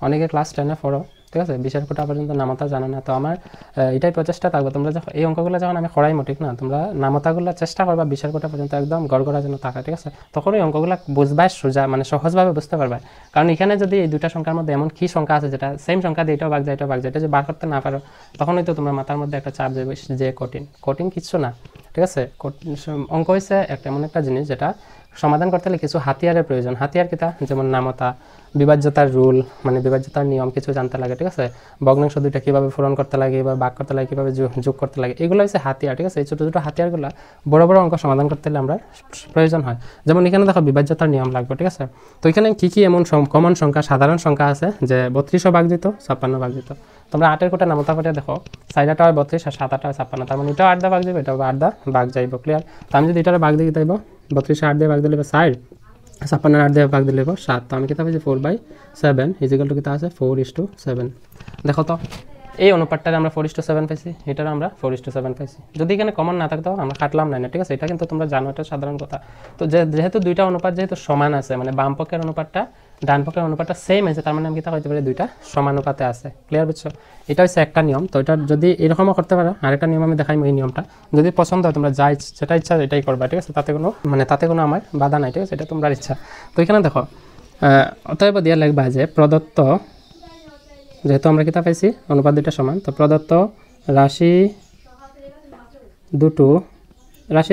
অনেকে ক্লাস 10-এ পড়ো, ঠিক আছে 20 কোটা পর্যন্ত নামতা জানো না তো আমার এটাই প্রচেষ্টা থাকবে তোমরা যখন এই অঙ্কগুলো যখন আমি করাই ঠিক না তোমরা নামতাগুলো চেষ্টা করবা 20 কোটা পর্যন্ত একদম গড়গড়া যেন থাকা ঠিক আছে তখন এই অঙ্কগুলো বুঝবা সোজা মানে সহজভাবে বুঝতে পারবা কারণ এখানে যদি এই দুইটা সংখ্যার মধ্যে এমন কি সংখ্যা আছে যেটা সেম সংখ্যা দিয়ে এটাও ভাগ যায় এটা যে বার করতে না পারো তখনই তো তোমার মাথার মধ্যে একটা চাপ যাবে যে কঠিন কিছু না ঠিক আছে অঙ্ক হচ্ছে একটা এমন একটা জিনিস যেটা সমাধান করতে হলে কিছু হাতিয়ারের প্রয়োজন হাতিয়ার কিতা যেমন নামতা বিভাজ্যতার রুল মানে বিভাজ্যতার নিয়ম কিছু জানতে লাগে ঠিক আছে ভগ্নাংশ দুইটা কীভাবে পূরণ করতে লাগে বা ভাগ করতে লাগে কীভাবে যোগ করতে লাগে এগুলো হচ্ছে হাতিয়ার ঠিক আছে এই ছোটো ছোটো হাতিয়ারগুলো বড় বড় অঙ্ক সমাধান করতে হলে আমরা প্রয়োজন হয় যেমন এখানে দেখো বিভাজ্যতার নিয়ম লাগবে ঠিক আছে তো এখানে কী কী এমন কমন সংখ্যা সাধারণ সংখ্যা আছে যে 32 ভাগ দিত 56 ভাগ দিত তোমরা 8 কোটা নামতা করে দেখো 4টা হয় 32 আর 7টা হয় 56 তার মানে এটাও 8 ভাগ যাবে এটাও 8 ভাগ যাইব ক্লিয়ার তো আমি যদি এটার ভাগ দিয়ে যাইব 32 8 দিয়ে ভাগ দিলে 4 56 8 দিয়ে ভাগ দিলে 7 তো আমি কিতা পাইছি 4/7 ইজিক্যাল টু কিতা আছে 4:7 দেখো তো এই অনুপাতটারে আমরা 4:7 পাইছি এটার আমরা 4:7 পাইছি যদি এখানে কমন না থাকতো আমরা কাটলাম না ঠিক আছে এটা কিন্তু তোমরা জানো এটা সাধারণ কথা তো যেহেতু দুইটা অনুপাত যেহেতু সমান আছে মানে বাম পক্ষের অনুপাতটা ডান পক্ষের অনুপাতটা সেম আছে তার মানে আমি কিতা কইতে পারি দুইটা সমানুপাতে আছে ক্লিয়ার বুঝছো এটা হচ্ছে একটা নিয়ম তো এটা যদি এরকমও করতে পারো আরেকটা নিয়ম আমি দেখাইম এই নিয়মটা যদি পছন্দ হয় তোমরা যা যেটা ইচ্ছা এটাই করবা ঠিক আছে তাতে কোনো আমার বাধা নাই ঠিক আছে এটা তোমরা ইচ্ছা তো এখানে দেখো অতএব দিয়া লাগবা যে প্রদত্ত যেহেতু আমরা কিতা পাইছি অনুপাত দুইটা সমান তো প্রদত্ত রাশি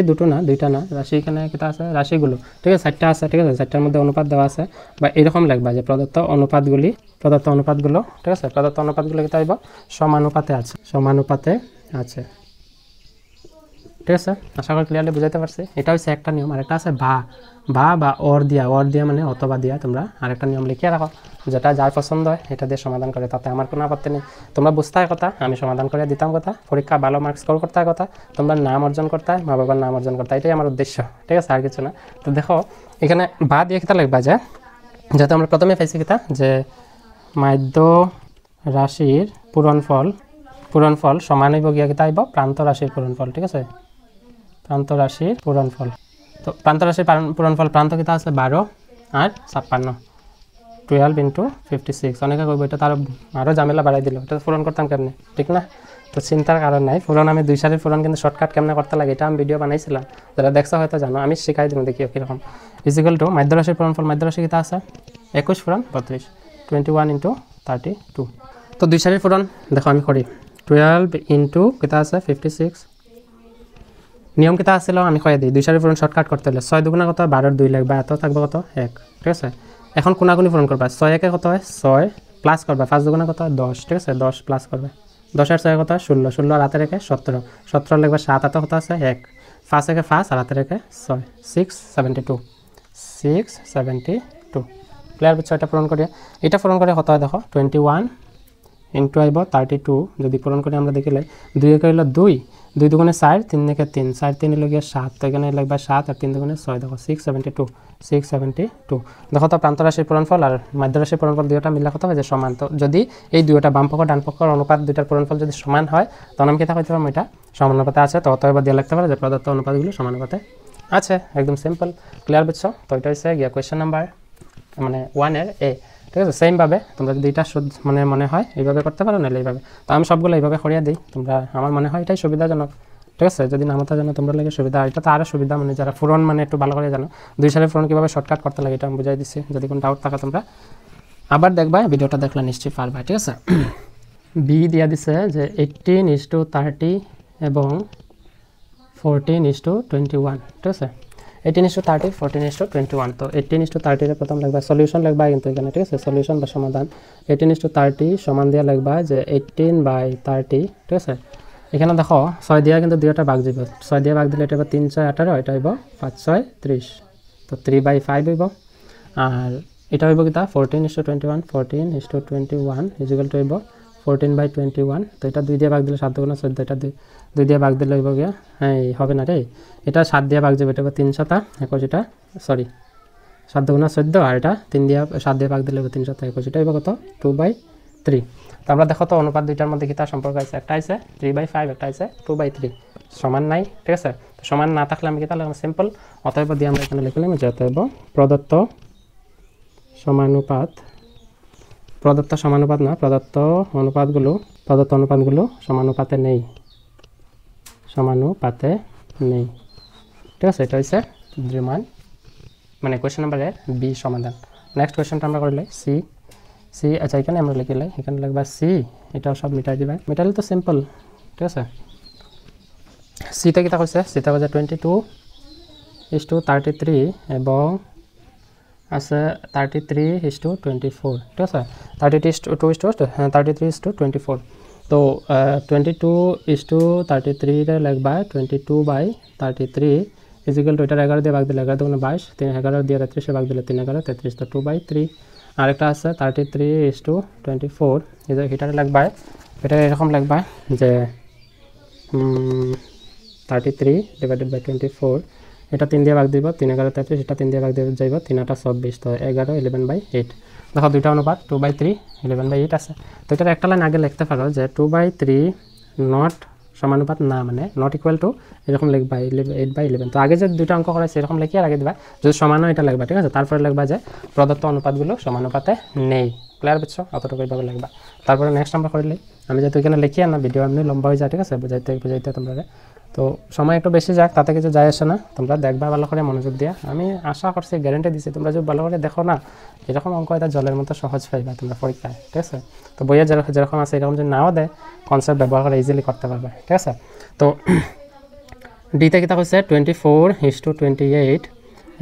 দুটো না দুইটা না রাশি এখানে কিতা আছে রাশিগুলো ঠিক আছে 4টা আছে ঠিক আছে 4টার মধ্যে অনুপাত দেওয়া আছে বা এরকম লাগবা যে প্রদত্ত অনুপাতগুলো ঠিক আছে প্রদত্ত অনুপাতগুলো কিতা হইব সমানুপাতে আছে ঠিক আছে আশা করি ক্লিয়ারলি বুঝাইতে পারছি এটা হচ্ছে একটা নিয়ম আর একটা আছে বা অর দিয়া মানে অথবা দিয়া তোমরা আরেকটা নিয়ম লিখিয়ে রাখো যেটা যার পছন্দ হয় এটা দিয়ে সমাধান করে তাতে আমার কোনো আপত্তি নেই তোমরা বুঝতে হয় কথা আমি সমাধান করে দিতাম কথা পরীক্ষা ভালো মার্কস স্কোর করতে হয় কথা তোমরা নাম অর্জন করতে হয় মা বাবার নাম অর্জন করতে হয় এটাই আমার উদ্দেশ্য ঠিক আছে আর কিছু না তো দেখো এখানে বা দিয়ে কিতা লাগবা যে যেহেতু আমরা প্রথমে পাইছি কিতা যে মাধ্য রাশির পূরণফল সমান হইব গিয়া কিতা আইব প্রান্ত রাশির পূরণফল ঠিক আছে প্রান্ত রাশির পূরণফল তো প্রান্ত রাশির পূরণফল প্রান্ত কিতা আছে 12 আর 56 12 into 56 অনেকে কইব এটা তার আরও ঝামেলা বাড়াই দিল এটা পূরণ করতাম কেমনে ঠিক না তো চিন্তার কারণ নাই পূরণ আমি 2 সারির পূরণ কিন্তু শর্টকাট কেমনে করতে লাগে এটা আমি ভিডিও বানাইছিলাম যারা দেখছো হয়তো জানো আমি শিখাই দিব দেখিও কীরকম ইজিক্যাল টু মাধ্য রাশির পূরণফল মাধ্য রাশি কিতা আছে 21 পূরণ 32 21 into 32 তো 2 সারির পূরণ দেখো আমি করি 12 into কিতা আছে 56 নিয়ম কিতা আছিল আমি কয়ে দিই 2 সারির পূরণ শর্টকাট করতে হলে 6 দুগুণা কত 12 2 লাগবে এত থাকবে কত 1 ঠিক আছে এখন কোনাগুনি পূরণ করবা 6 একে কত হয় 6 প্লাস করবা 5 দুগুণা কত হয় 10 ঠিক আছে 10 প্লাস করবে 10 আর 6 কত হয় 16 16 আর হাতে রেখে 17 17 লাগবে 7 হাতে কত আছে 1 5 একে 5 আর হাতে রেখে 6 672 ক্লিয়ার বুঝছো এটা পূরণ করি এটা পূরণ করে কত হয় দেখো 21 ইন্টু আইব 32 যদি পূরণ করে আমরা দেখিলে 2 একে হইল 2 2 দুগুণে 4 3 একে 3 4 3 হইল গিয়ে 7 তো এখানে লাগবে 7 আর 3 দুগুণে 6 দেখো 672 দেখো তো প্রান্ত রাশির পূরণফল আর মাধ্য রাশির পূরণফল দুইটা মিলা কত হয় যে সমান তো যদি এই দুইটা বাম পক্ষ ডান পক্ষের অনুপাত দুইটার পূরণফল যদি সমান হয় তখন আমি কিতা কইতে পারবো এটা সমানুপাতে আছে তো অতএব দিয়ে লিখতে পারে যে প্রদত্ত অনুপাতগুলো সমানুপাতে আছে একদম সিম্পল ক্লিয়ার বুঝছো তো এটা হচ্ছে গিয়া কোয়েশ্চেন নাম্বার মানে 1 এর এ ঠিক আছে সেমভাবে তোমরা যদি এটা মানে মনে হয় এইভাবে করতে পারো নাহলে এইভাবে তো আমি সবগুলো এইভাবে করিয়ে দিই তোমরা আমার মনে হয় এটাই সুবিধাজনক ঠিক আছে যদি নামতা জানো তোমরা লাগে সুবিধা এটা তো আরও সুবিধা মানে যারা ফোরন মানে একটু ভালো করে জানো 2 সালের ফোরন কীভাবে শর্টকাট করতে লাগে এটা আমি বুঝাই দিচ্ছি যদি কোনো ডাউট থাকে তোমরা আবার দেখবা ভিডিওটা দেখলে নিশ্চয়ই পারবা ঠিক আছে বি দিয়া দিছে যে 18:30 এবং 14:21 ঠিক আছে 18:30 14:21 তো 18:30 এর প্রথম লাগবা সলিউশন লাগবা কিন্তু এখানে ঠিক আছে সলিউশন বা সমাধান 18:30 সমান দিয়া লাগবা যে 18/30 ঠিক আছে এখানে দেখো 6 দিয়া কিন্তু দুইটা ভাগ দিব 6 দিয়া ভাগ দিলে এটা 3 6 18 এটা হইব 5 6 30 তো 3/5 হইব আর এটা হইব কিটা 14:21 14:21 ইকুয়াল টু হইব 14/21 তো এটা 2 দিয়ে ভাগ দিলে 7 গুণ 14 এটা 2 দিয়ে ভাগ দিলে হইব গিয়া হ্যাঁ হবে না রে এটা 7 দিয়ে ভাগ যাবে এটা 3 7 21 এটা সরি 7 গুণ 14 আর এটা 3 দিয়ে 7 দিয়ে ভাগ দিলে 3 7 21 এটা হইব কত 2/3 তো আমরা দেখো তো অনুপাত দুইটার মধ্যে কিটা সম্পর্ক আছে একটা আছে 3/5 একটা আছে 2/3 সমান নাই ঠিক আছে তো সমান না থাকলে আমি কিটা লিখলাম সিম্পল অতএব দিয়ে আমরা এখানে লিখলাম যে অতএব প্রদত্ত সমানুপাত প্রদত্ত সমানুপাত না, প্রদত্ত অনুপাতগুলো সমানুপাতে নেই, ঠিক আছে। এটা হচ্ছে দ্বিমান, মানে কোয়েশ্চেন নাম্বারের বি সমাধান। নেক্সট কোয়েশ্চেনটা আমরা করলে সি। আচ্ছা এখানে আমরা লিখলাই, এখানে লিখবা সি, এটাও সব মিটাই দিবা, মিটাইলে তো সিম্পল, ঠিক আছে। সিতে কিতা কৈছে, সিতে কৈছে 22:33 এবং আছে 33:24, ঠিক আছে। 33:24, তো 22:33 লিখবা 22/33 ইজিক্যাল টু, এটার 11 দিয়ে ভাগ দিলে 11 দুগুণে 22, 11 দিয়ে 33 ভাগ দিলে 3 11 33, তো 2/3। আরেকটা আছে 33:24, এটার লিখবা, এটা এরকম লিখবা যে 33/24, এটা 3 দিয়ে ভাগ দিব, 3 11 33, এটা 3 দিয়ে ভাগ দিয়ে যাইব, 3 8 24, তো 11 11/8। দেখো দুইটা অনুপাত 2/3 11/8 আছে। তো এটার একটা লাইন আগে লিখতে পারো যে 2/3 নট সমানুপাত না, মানে নট ইকুয়াল টু এরকম লিখবা 8/11। তো আগে যে দুইটা অঙ্ক করাইছে এরকম লিখে আর আগে দিবা, যদি সমান হয় এটা লিখবা, ঠিক আছে। তারপরে লিখবা যে প্রদত্ত অনুপাতগুলো সমানুপাতে নেই, ক্লিয়ার বুঝছো, অতটুকু এইভাবে লিখবা। তারপরে নেক্সট আমরা করলে, আমি যেহেতু এখানে লিখি না, ভিডিও এমনি লম্বা হয়ে যায়, ঠিক আছে, বুঝাইতে তোমরা, তো সময় একটু বেশি যাক, তাতে কিছু যায় আসে না, তোমরা দেখবা ভালো করে মনোযোগ দিয়া। আমি আশা করছি, গ্যারেন্টি দিচ্ছি, তোমরা যদি ভালো করে দেখো না, এরকম অঙ্ক এটা জলের মতো সহজ পাইবা তোমরা পরীক্ষায়, ঠিক আছে। তো বইয়ে যেরকম আছে এরকম যদি নাও দেয়, কনসেপ্ট ব্যবহার করে ইজিলি করতে পারবে, ঠিক আছে। তো ডিতে কিতা হচ্ছে 24:28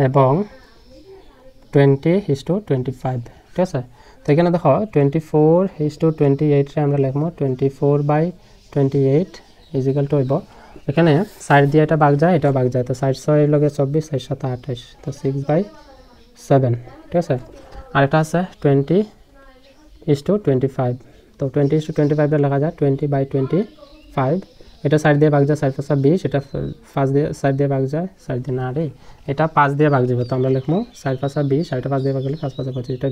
এবং 20:25, ঠিক আছে। তো এখানে দেখো 24:28 আমরা লিখবো 24/28 ইজিক্যাল টু হইব, এখানে সাইড দিয়ে এটা ভাগ যায়, এটা ভাগ যায়, তো সাইড 6 লগে 24, সাইড 7 28, তো 6/7, ঠিক আছে। আর এটা আছে 20:25, তো 20:25 লেখা যায় 20/25, এটা সাইড দিয়ে ভাগ যায়, সাইড 5 20, এটা 5 দিয়ে সাইড দিয়ে ভাগ যায়, সাইড দিয়ে না রে, এটা 5 দিয়ে ভাগ যাবে, তো আমরা লিখবো সাইড 5 20, সাইডটা 5 দিয়ে ভাগ গেলে 5 5 25, এটা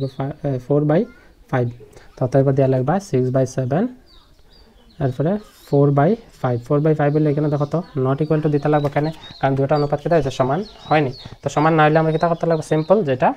4/5, তো তারপর দিয়ে লিখবা 6/7, এরপরে 4/5 বলে এখানে দেখো তো নট ইকুয়াল টু দিতে লাগবে, কেন, কারণ দুটো অনুপাত কিতা হয়েছে, সমান হয়নি। তো সমান না হলে আমরা কিতা করতে লাগবে, সিম্পল, যেটা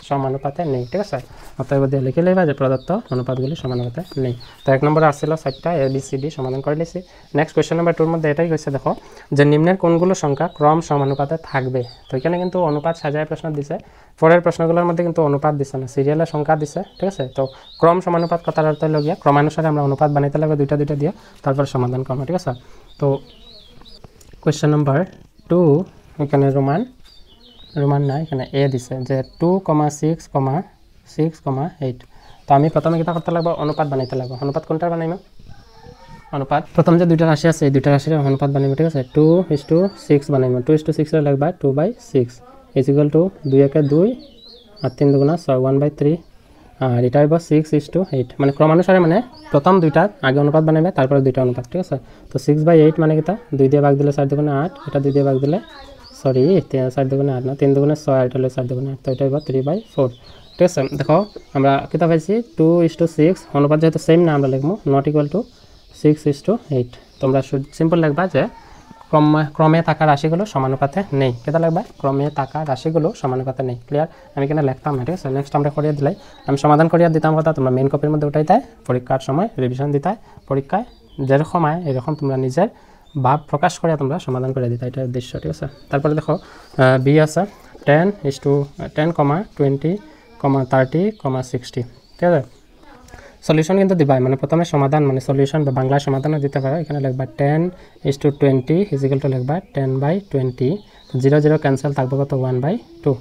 সমানুপাতে নেই, ঠিক আছে। অতএব দিয়ে লিখে লইবা যে প্রদত্ত অনুপাতগুলি সমানুপাতে নেই। তো 1 নম্বরে আসছিল 4টা ABCD সমাধান করে লিখছি। নেক্সট কোয়েশ্চেন নাম্বার 2 এর মধ্যে এটাই হয়েছে, দেখো যে নিম্নের কোনগুলো সংখ্যা ক্রম সমানুপাতে থাকবে। তো এখানে কিন্তু অনুপাত সাজায় প্রশ্ন দিছে, পরের প্রশ্নগুলোর মধ্যে কিন্তু অনুপাত দিছে না, সিরিয়ালের সংখ্যা দিছে, ঠিক আছে। তো ক্রম সমানুপাত কথার অর্থ হলো গিয়া ক্রমানুসারে আমরা অনুপাত বানাইতে লাগবে দুইটা দিয়ে, তারপর সমাধান করব, ঠিক আছে। তো কোয়েশ্চেন নাম্বার 2, এখানে রোমান না, এখানে এ দিছে যে 2,6,8। তো আমি প্রথমে কিতা করতে লাগবে, অনুপাত বানাইতে লাগবে। অনুপাত কোনটা বানাইম, অনুপাত প্রথম যে দুইটা রাশি আছে এই দুইটা রাশির অনুপাত বানাইম, ঠিক আছে। 2:6 বানাইম, 2:6 এর লাগবে 2/6 ইকুয়াল টু 2 1 2 আর 3 2 6 1/3, আর এটা হইব 6:8, মানে ক্রমানুসারে, মানে প্রথম দুইটা আগে অনুপাত বানাইবে, তারপরে দুইটা অনুপাত, ঠিক আছে। তো 6/8 মানে কিতা, 2 দিয়ে ভাগ দিলে 4 2 8, এটা 2 দিয়ে ভাগ দিলে 4 2 8 না, 3 2 6, আর এটা হলো 4 2 8, তো এটা হইব 3/4, ঠিক আছে। দেখো আমরা কিতা পাইছি 2:6, অনুপাত যেহেতু সেম না আমরা লিখবো নট ইকুয়াল টু 6:8। তোমরা সিম্পল লিখবা যে ক্রমে থাকা রাশিগুলো সমানুপাতে নেই, কেটা লিখবা, ক্রমে থাকা রাশিগুলো সমানুপাতে নেই, ক্লিয়ার। আমি এখানে লিখতাম না, ঠিক আছে। নেক্সট আমরা করিয়ে দিলাই, আমি সমাধান করিয়ে দিতাম কথা, তোমরা মেইন কপির মধ্যে উঠাইতে, পরীক্ষার সময় রিভিশন দিতে, পরীক্ষায় যেরকম হয় এরকম তোমরা নিজের ভাব প্রকাশ করে তোমরা সমাধান করে দিতে, এটা উদ্দেশ্য, ঠিক আছে। তারপরে দেখো বি আছে 10, 20, 30, 60, ঠিক আছে। সলিউশন কিন্তু দিবা, মানে প্রথমে সমাধান মানে সলিউশন বা বাংলা সমাধানও দিতে পারো। এখানে লিখবা 10:20 ইজিক্যাল টু লিখবা 10/20, 0 0 ক্যান্সেল, থাকবে কত 1/2।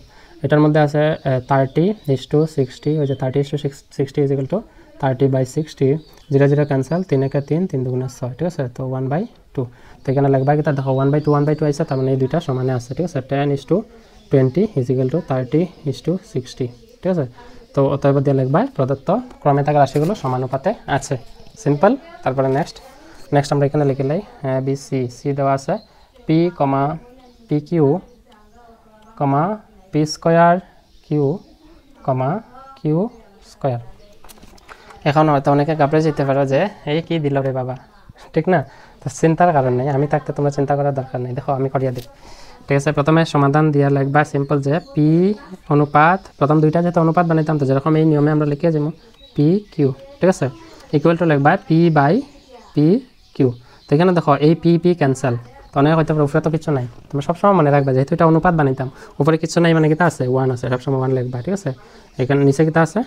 এটার মধ্যে আছে 30:60, ওই যে 30:60 ইজিক্যাল টু 30/60, 0 0 ক্যান্সেল, 3 1 3, 3 2 6, ঠিক আছে। তো 1/2, তো এখানে লিখবা কি, দেখো 1/2 আছে, তার মানে এই দুইটা সমানে আছে, ঠিক আছে। 10:20 ইজিক্যাল টু 30:60, ঠিক আছে। তো অতএব দিয়ে লিখবা প্রদত্ত ক্রমে থাকা রাশিগুলো সমানুপাতে আছে, সিম্পল। তারপরে নেক্সট আমরা এখানে লিখে লাই সি দেওয়া আছে P, PQ, P square Q, Q square. এখন হয়তো অনেকে ঘাবড়ে যেতে পারো যে এই কি দিল রে বাবা, ঠিক না। তো চিন্তার কারণ নেই, আমি থাকতে তোমরা চিন্তা করার দরকার নেই। দেখো আমি করিয়া দিই, ঠিক আছে। প্রথমে সমাধান দিয়া লিখবা সিম্পল যে পি অনুপাত, প্রথম দুইটা যেহেতু অনুপাত বানাইতাম, তো যেরকম এই নিয়মে আমরা লিখে যাবো পি কিউ, ঠিক আছে, ইকুয়াল টু লিখবা পি বাই পি কিউ। তো এখানে দেখো এই পি পি ক্যান্সেল, তো অনেক হয়তো উপরে তো কিছু নাই, তুমি সবসময় মনে রাখবা যেহেতু এটা অনুপাত বানাইতাম, উপরে কিছু নাই মানে কিতা আছে 1 আছে, সবসময় 1 লিখবা, ঠিক আছে। এখানে নিচে কিতা আছে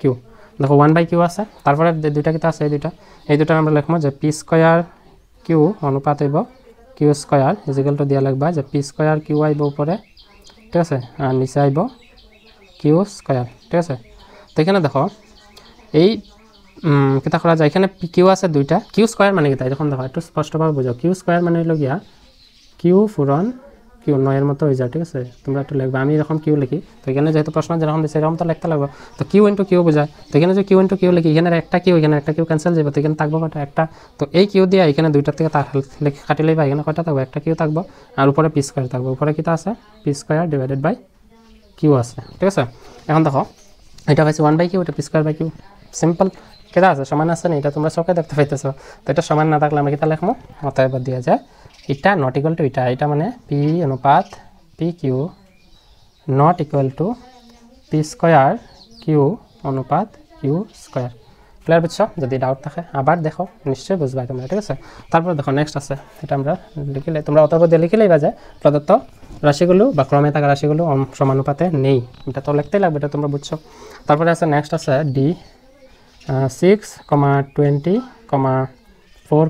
কিউ, দেখো 1 বাই কিউ আছে, তারপরে দুইটা কিতা আছে এই দুটা আমরা লিখবো যে পি স্কোয়ার কিউ অনুপাত হইব কিউ স্কোয়ার ইজিক্যাল টু দিয়া লিখবা যে পি স্কোয়ার কিউ আইব উপরে, ঠিক আছে, আর নিচে আইব কিউ স্কোয়ার, ঠিক আছে। তো এখানে দেখো এই কিতা করা যায়, এখানে কিউ আছে দুইটা, কিউ স্কোয়ার মানে কিতা এখন দেখো একটু স্পষ্টভাবে বুঝো, কিউ স্কোয়ার মানে হইল গিয়া কিউ পূরণ কিউ 9 মতো হয়ে যায়, ঠিক আছে। তোমরা একটু লিখবা, আমি এরকম কিউ লিখি, তো এখানে যেহেতু প্রশ্ন যেরকম দিচ্ছে এরকম তো লিখতে লাগবে, তো কিউ ইন্টু কিউ বোঝায়, তো এখানে যে কিউ ইন্টু কিউ লিখি, এখানে একটা কিউ এখানে একটা কিউ ক্যান্সেল যাবে, তো এখানে থাকবো কটা একটা, তো এই কিউ দিয়ে এখানে দুইটার থেকে কাটি লইবা, এখানে কয়টা থাকবে একটা কিউ থাকবো, আর উপরে পি স্কোয়ার থাকবে, উপরে কিতা আছে P square divided by Q আছে, ঠিক আছে। এখন দেখো এটা পাইছে 1 বাই কিউ, এটা P square by Q, simple কেটা আছে সমান আছে না, এটা তোমরা চোখে দেখতে পাইতেছো, তো এটা সমান না থাকলে আমরা কিতা লিখবো অতএব দিয়া যায় এটা নট ইকুয়াল টু এটা মানে পি অনুপাত P Q not equal to P square Q অনুপাত কিউ স্কোয়ার। ক্লিয়ার বুঝছো? যদি ডাউট থাকে আবার দেখো, নিশ্চয়ই বুঝবা তোমরা, ঠিক আছে। তারপর দেখো নেক্সট আছে, এটা আমরা লিখিলে তোমরা অতএব দিয়ে লিখিলেই বাজে প্রদত্ত রাশিগুলো বা ক্রমে থাকা রাশিগুলো সমানুপাতে নেই, এটা তো লিখতেই লাগবে, এটা তোমরা বুঝছো। তারপরে আছে নেক্সট আছে ডি 6, 20, 4,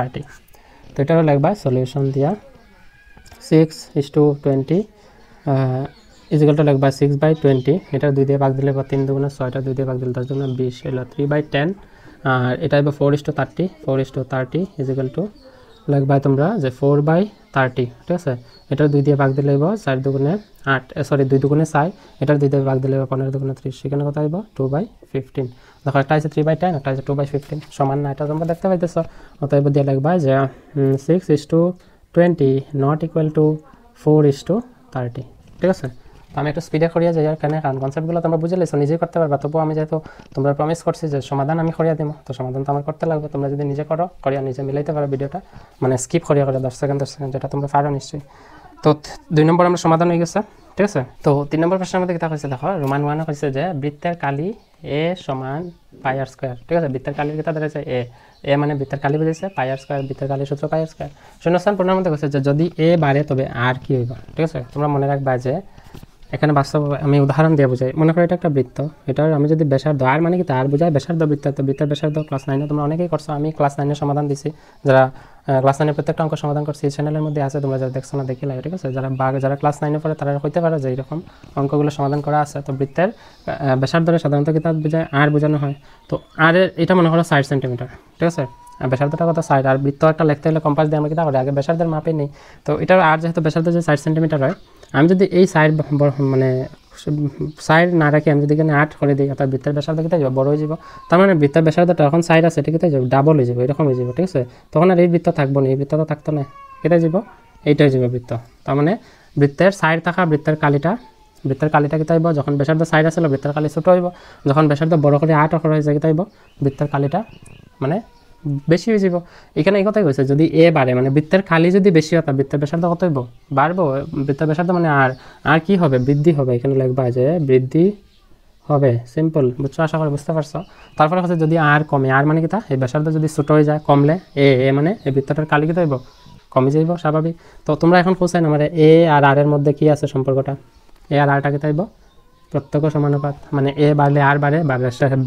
30, তো এটারও লিখবা সলিউশন দিয়া 6:20 ইজিক্যাল টু লিখবা 6/20, এটা 2 দিয়ে ভাগ দিলে বা 3 দুগুণে 6, এটা 2 দিয়ে ভাগ দিলে 10 দুগুণে 20, এলো 3/10, আর এটা হবে 4:30, 4:30 ইজিক্যাল টু লিখবা তোমরা যে 4/30, ঠিক আছে। এটা 2 দিয়ে ভাগ দিলে 4 দুগুণে 8, সরি 2 দুগুণে 4, এটা 2 দিয়ে ভাগ দিলে 15 দুগুণে 30, সেখানে কত হইব 2/15। দেখো একটা আছে 3/10, একটা আছে 2/15, সমান না, এটা তোমরা দেখতে পাইতেছো। অতএব দিয়ে লিখবা যে 6:20 নট ইকুয়াল টু 4:30, ঠিক আছে। আমি একটু স্পিডে করিয়া যাই, আর কেন কারণ কনসেপ্টগুলো তোমরা বুঝে লেছো, নিজেই করতে পারবা, তবুও আমি যেহেতু তোমরা প্রমিস করছি যে সমাধান আমি করিয়া দিব, তো সমাধান তো আমার করতে লাগবে, তোমরা যদি নিজে করো করিয়া নিজে মিলাইতে পারো ভিডিওটা, মানে স্কিপ করিয়া 10 সেকেন্ড যেটা তোমরা পারো নিশ্চয়ই। তো 2 নম্বর আমরা সমাধান হয়ে গেছে, ঠিক আছে। তো 3 নম্বর প্রশ্নের মধ্যে কিতা হয়েছে দেখো, রোমান 1 হয়েছে যে বৃত্তের কালি এ সমান পাই আর স্কোয়ার, ঠিক আছে। বৃত্তের কালির কিতা দাঁড়াইছে এ মানে বৃত্তের কালি বুঝেছে পাই আর স্কোয়ার, বৃত্তের কালির সূত্র পাই আর স্কোয়ার। শূন্যস্থান পূর্ণের মধ্যে হয়েছে যে যদি এ বাড়ে তবে আর কি হইব, ঠিক আছে। তোমরা মনে রাখবা যে এখানে বাস্তব আমি উদাহরণ দিয়ে বুঝাই, মনে করো এটা একটা বৃত্ত, এটার আমি যদি ব্যাসার্ধ আর মানে কি তার বোঝায় ব্যাসার্ধ বৃত্ত, তো বৃত্তের ব্যাসার্ধ ক্লাস 9 তোমরা অনেকেই করছো, আমি ক্লাস 9 সমাধান দিছি, যারা ক্লাস 9 প্রত্যেকটা অঙ্ক সমাধান করছি এই চ্যানেলের মধ্যে আছে, তোমরা যারা দেখছো না দেখিলে, ঠিক আছে। যারা ক্লাস 9 পড়ে তারা হইতে পারো যে এরকম অঙ্কগুলো সমাধান করা আছে। তো বৃত্তের ব্যাসার্ধরে সাধারণত কি তার বোঝায় আর বোঝানো হয়, তো আর এটা মনে করো 60 সেন্টিমিটার, ঠিক আছে। ব্যাসার্ধটা কত 60, আর বৃত্ত একটা লিখতে হলে কম্পাস দিয়ে আমরা কি করি আগে ব্যাসার্ধের মাপে নেই, তো এটার আর যেহেতু ব্যাসার্ধ যে 60 সেন্টিমিটার হয়, আমি যদি এই সাইড মানে সাইড না রাখি আমি যদি এখানে 8 করে দিই, অর্থাৎ বৃত্তের ব্যাসার্ধ কেটে যাবে বড় হয়ে যাব, তার মানে বৃত্তের ব্যাসার্ধটা এখন সাইড আছে এটা কেটে যাবে ডাবল হয়ে যাবে, এরকম হয়ে যাবে, ঠিক আছে। তখন আর এই বৃত্ত থাকবো না, এই বৃত্ত তো থাকতো না, কেটে যাব, এইটা হয়ে যাবে বৃত্ত। তার মানে বৃত্তের সাইড থাকা বৃত্তের কালিটা কেটে যাইব, যখন ব্যাসার্ধ সাইড আসলে বৃত্তের কালি ছোট হইব, যখন ব্যাসার্ধ বড় করে 8 অক্ষর হয়ে যায় কেটে যাইব, বৃত্তের কালিটা মানে বেশি হয়ে যাব। এখানে এই কথাই কইছে যদি এ বাড়ে মানে বৃত্তের খালি যদি বেশি হয় বৃত্তের ব্যাসার্ধ কত হইব বাড়বো, বৃত্তের ব্যাসার্ধ মানে আর কি হবে বৃদ্ধি হবে, এখানে লিখবা যে বৃদ্ধি হবে, সিম্পল, বুঝছো, আশা করি বুঝতে পারছো। তারপরে হচ্ছে যদি আর কমে, আর মানে কিতা এই ব্যাসার্ধ যদি ছোট হয়ে যায় কমলে এ মানে এই বৃত্তটার কালি কিতা হইব কমে যাইব স্বাভাবিক। তো তোমরা এখন খুঁজছেন আমার এ আর আর এর মধ্যে কি আছে সম্পর্কটা, এ আর আরটা কিতা হইব প্রত্যক্ষ সমানুপাত, মানে এ বাড়লে আর বাড়ে বা